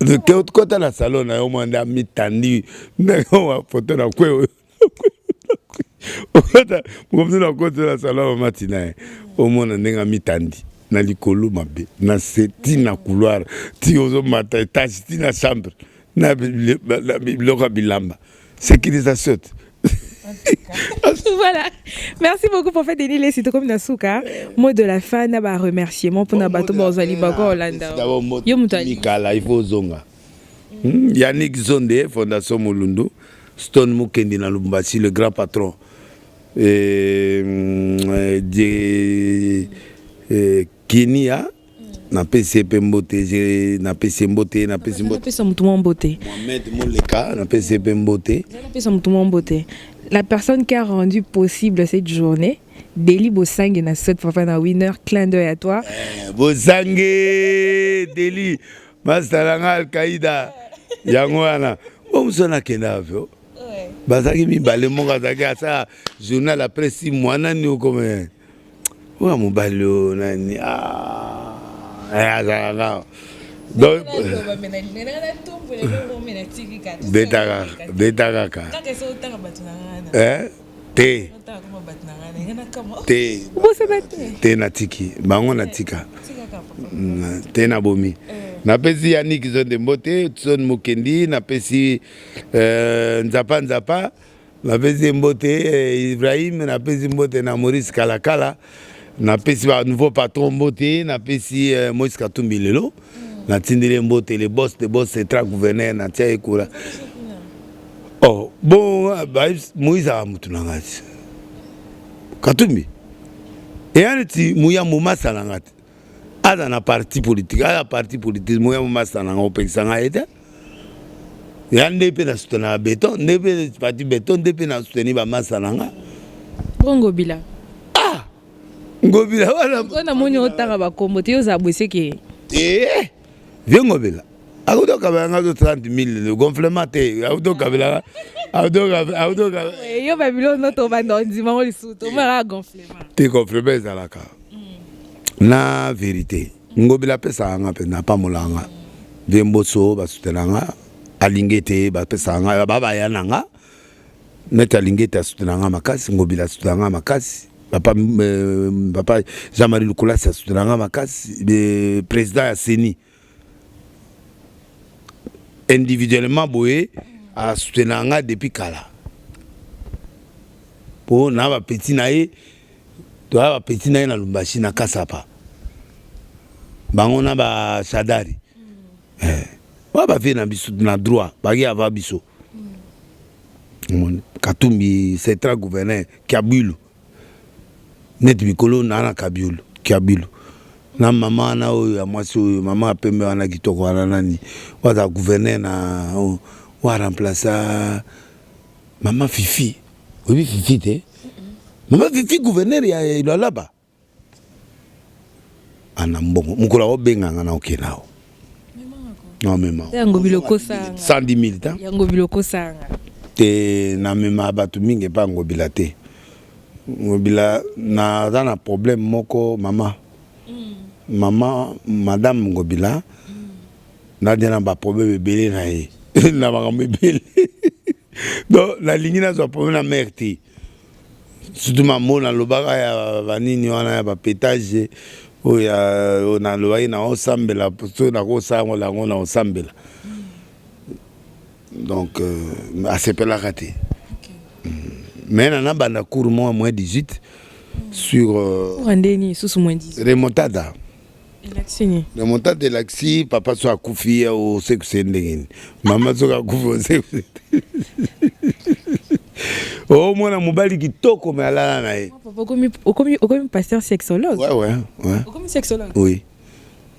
de quel côté la salon na yo manda mitandi na photo na kwe Comme na côté la salon matina au monde ndenga mitandi na likolo mabe na seti na couloir ti ozo mata étage ti na chambre na biloko bilamba sécurisation. Voilà. Merci beaucoup pour faire des les sites comme Nasuka. Mot de la fin, na ba remerciement pour na bato bozali bako Hollanda. Yo mutali kala il faut zonga. Yannick Zonde Fondation Mulundu, Stone Mukendi na Lubumbashi le grand patron. Kenya na PCP Mbote na PC Mbote na PC Mbote pesa mutumo Mbote Mohamed Moleka na PCP Mbote pesa mutumo Mbote. La personne qui a rendu possible cette journée, Deli Bosangue na cette papa na winner, clin d'œil à toi. Bosangue Deli Mastaranga Al-Qaïda Yangwana Omsona Kenavyo Basaki mi balé mon gazaka ça journal la presse 6 mois nani ou comme wa mon ballo nani donc betaka te na tiki bango na tika te na bomi na pesi Yannick Zonde Mbote Tson Mukendi na pesi Nzapa na pesi Mbote Ibrahim na pesi Mbote na Maurice Kalakala na pesi ba nouveau patron Mbote na pesi Moïse Katumbi lelo na tindile Mbote le boss c'est tra gouverneur na tia ekula oh bon Moïse a mutunangati Katumbi et anti muya muma salangati ada na parti politique ada parti politique moya muma salanga opesanga ete yande pe na soutenir béton ndebe parti béton ndebe na soutenir ba masalanga bongo bila ngobila wala kona monyo otanga ba kombo te ozabwese ke vengo bila akuto kabanga 30,000 le gonflement te akuto kabila akuto yo ba bilo no to ba ndonzi mango lisuto mara gonflement te gonflement zalaka na vérité ngobila pesa nga pe na pamolanga vemboso ba soutenanga alingete ba pesa nga baba yananga neta alingete soutenanga makasi ngobila soutenanga makasi papa Jean-Marie Lukola soutenanga makasi le président ya Seni individuellement boye a soutenanga depuis kala po na ba petit nae to ba petit nae na Lumbashi na Kasapa bango na ba Sadari ba fait na biso na droit bagi ava biso Katumbi c'est tra gouverneur Kabilu net mikolo na Kabilu Kabilu na mama na oyo amwasi oyo mama apembe wana kitoko wana nani waza gouverneur na wa remplacer mama Fifi oui Fifi te mama Fifi gouverneur ya Ilolaba ana mbongo mukola obenganga na okenao non mema yango biloko sanga 110,000 ta yango biloko sanga te na mema batu mingi pa ngobila te ngobila na problème moko mama mama madame ngobila na dina ba problème belé na ye na ba mbele donc la ligne na zo problème na mère surtout maman na lobaka ya vanini wana ya ba pétage oya na loyi na osambela so na ko sango la ngona osambela Donc, ACP l'a raté. Mais on a un cours moins 18 sur remontada. Remontada de l'Axi, papa soit Koufi au sexe. Maman soit Koufi au sexe. Oh, moi, je suis qui toque comme elle a. Comme pasteur sexologue. Ouais. Comme sexologue. Oui.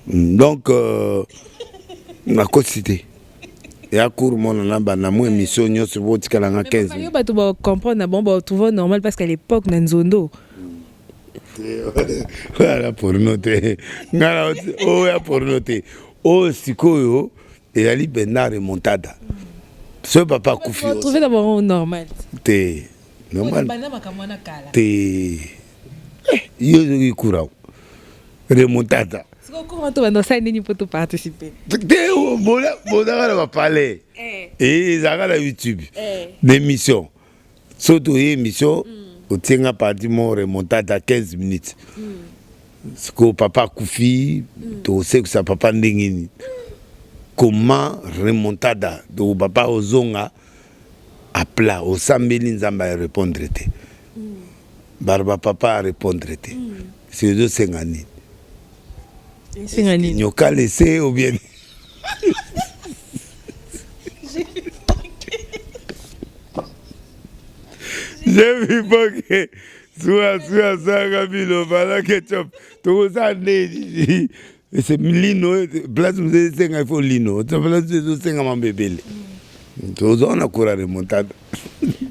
Donc, la cité. Et à court, mon ana émission sur votre canal 15. Mais tu vas comprendre, bon, tu vois normal parce qu'à l'époque, dans Nzondo. Voilà pour noter. Oh, pour noter. Oh, Sikoyo, et Ali Bernard remontada. Ce papa Koufi. Tu trouves d'abord normal. T'es normal. T'es. Yo, courant. Remontada. Comment tu vas dans ça et pour participer? Bon, va parler. Et ils ont la YouTube. L'émission. Surtout l'émission, au tient parti mon remontada à 15 minutes. Ce que papa Koufi, tu sais que ça papa Ndengini. Comment remontada de papa Ozonga à plat, au Sambeli Nzamba répondre. Barba papa a répondre. C'est deux Sengani. Sengani. Nyoka laissé ou bien. J'ai vu que soit Gabilo, voilà ketchup. Tout ça, c'est Lino, place où il faut Lino. Tu sais, mon bébé. On a couru à remontada.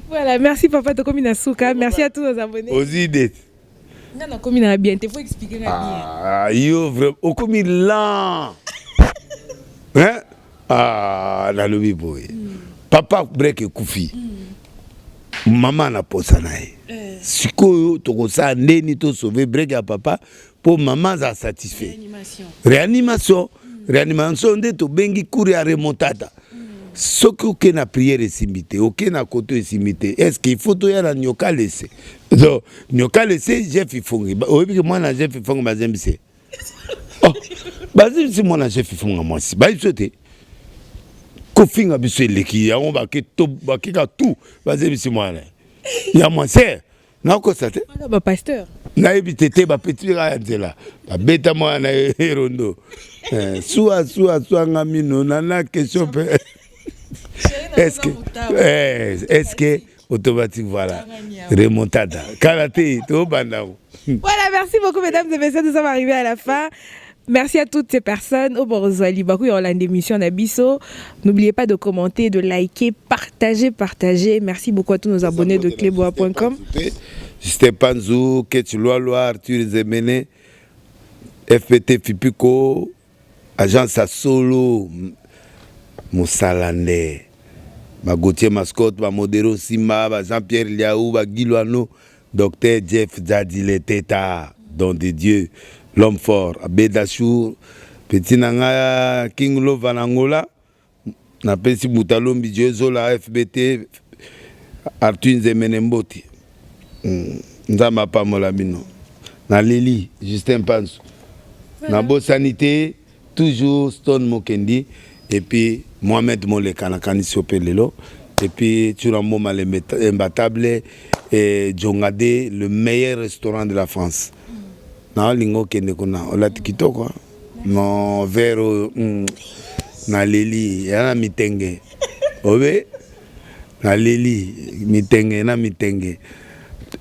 Voilà, merci papa de Komina Souka. Merci à tous nos abonnés. Aux idées. Non, Komina bien, il faut expliquer bien. Ah, yo, vraiment. Au Komina là. Hein? Ah, la lobby boy. Papa break Koufi. Maman n'a pas ça. Sikoyo, tu as ndeni to sauver break à papa pour maman ça satisfait. Réanimation. Réanimation de to bengi courir à remontada. Ce que na prière est simité, ok na koto est simité. Est-ce qu'il faut to ya na nyoka laisser? Donc nyoka laisser Jeff Ifongi. Oui que moi na Jeff Ifongi bazem c'est. Oh, bazem c'est moi na Jeff Ifongi moi si. Ba isote. Kofinga biso leki ya on ba ke to ba ke ka tout bazem c'est moi là. Ya moi c'est. Na ko ça te? Ba pasteur. Na ebitete ba petit ra nzela. Ba beta moi na rondo. Soit ngamino na question pe. Est-ce que automatique voilà remontada karaté to bandao. Voilà, merci beaucoup mesdames et messieurs, nous sommes arrivés à la fin. Merci à toutes ces personnes au Borozali Bakou et Orlando émission Nabiso. N'oubliez pas de commenter, de liker, partager. Merci beaucoup à tous nos abonnés de cleboa.com. Stéphane Zou, Ketchloa, Arthur Zemene, FPT Fipiko, Agence à Solo, Moussalande, Gauthier Mascotte, Modero Simba, Jean-Pierre Liaou, Guiloano, Docteur Jeff Zadile Teta, Don de Dieu, l'homme fort, Abedachou, Petit Nanga, King Love Angola, Napesi Moutalombi, Zola, FBT, Arthur Zemenemboti, Nzama Pamolamino, Nalili, Justin Pansu, Nabo Sanité, toujours Stone Mokendi, et puis Mohamed Molekana Kanisopelelo, et puis Turambo Imbattable et Djongade, le meilleur restaurant de la France. Na lingo kende kuna olatikito quoi. Non vero na leli yana mitenge. Obe na leli mitenge na mitenge.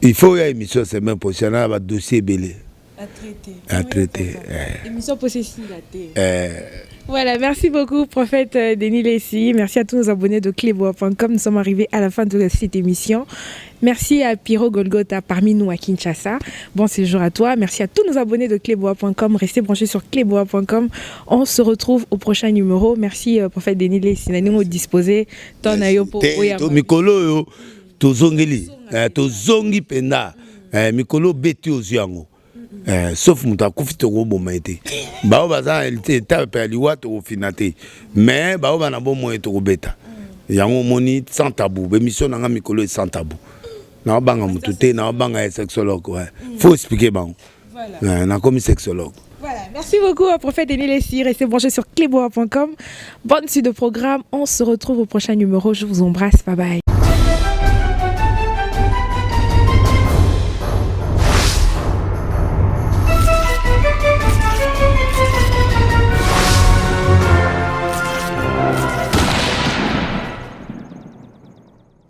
Il faut y a émission semaine prochaine à dossier belé. À traiter. Émission possessive à Voilà, merci beaucoup, prophète Denis Lessi. Merci à tous nos abonnés de cleboa.com. Nous sommes arrivés à la fin de cette émission. Merci à Piro Golgotha parmi nous à Kinshasa. Bon séjour à toi. Merci à tous nos abonnés de cleboa.com. Restez branchés sur cleboa.com. On se retrouve au prochain numéro. Merci, prophète Denis Lessi. Nous disposé. Mikolo yo, tozongeli, tozongi penda, mikolo beti oziango. Sauf muta kufite ko bomaite bao baza elite ta pe aliwa to finate mais bao bana bo mo to beta yango moni sans tabou émission na mikolo sans tabou na banga mutute na banga sexologue ouais faut expliquer bon voilà na comme sexologue voilà. Merci beaucoup à Prophète Denis Lessy. Restez branchés sur cléboa.com. Bonne suite de programme. On se retrouve au prochain numéro. Je vous embrasse. Bye bye.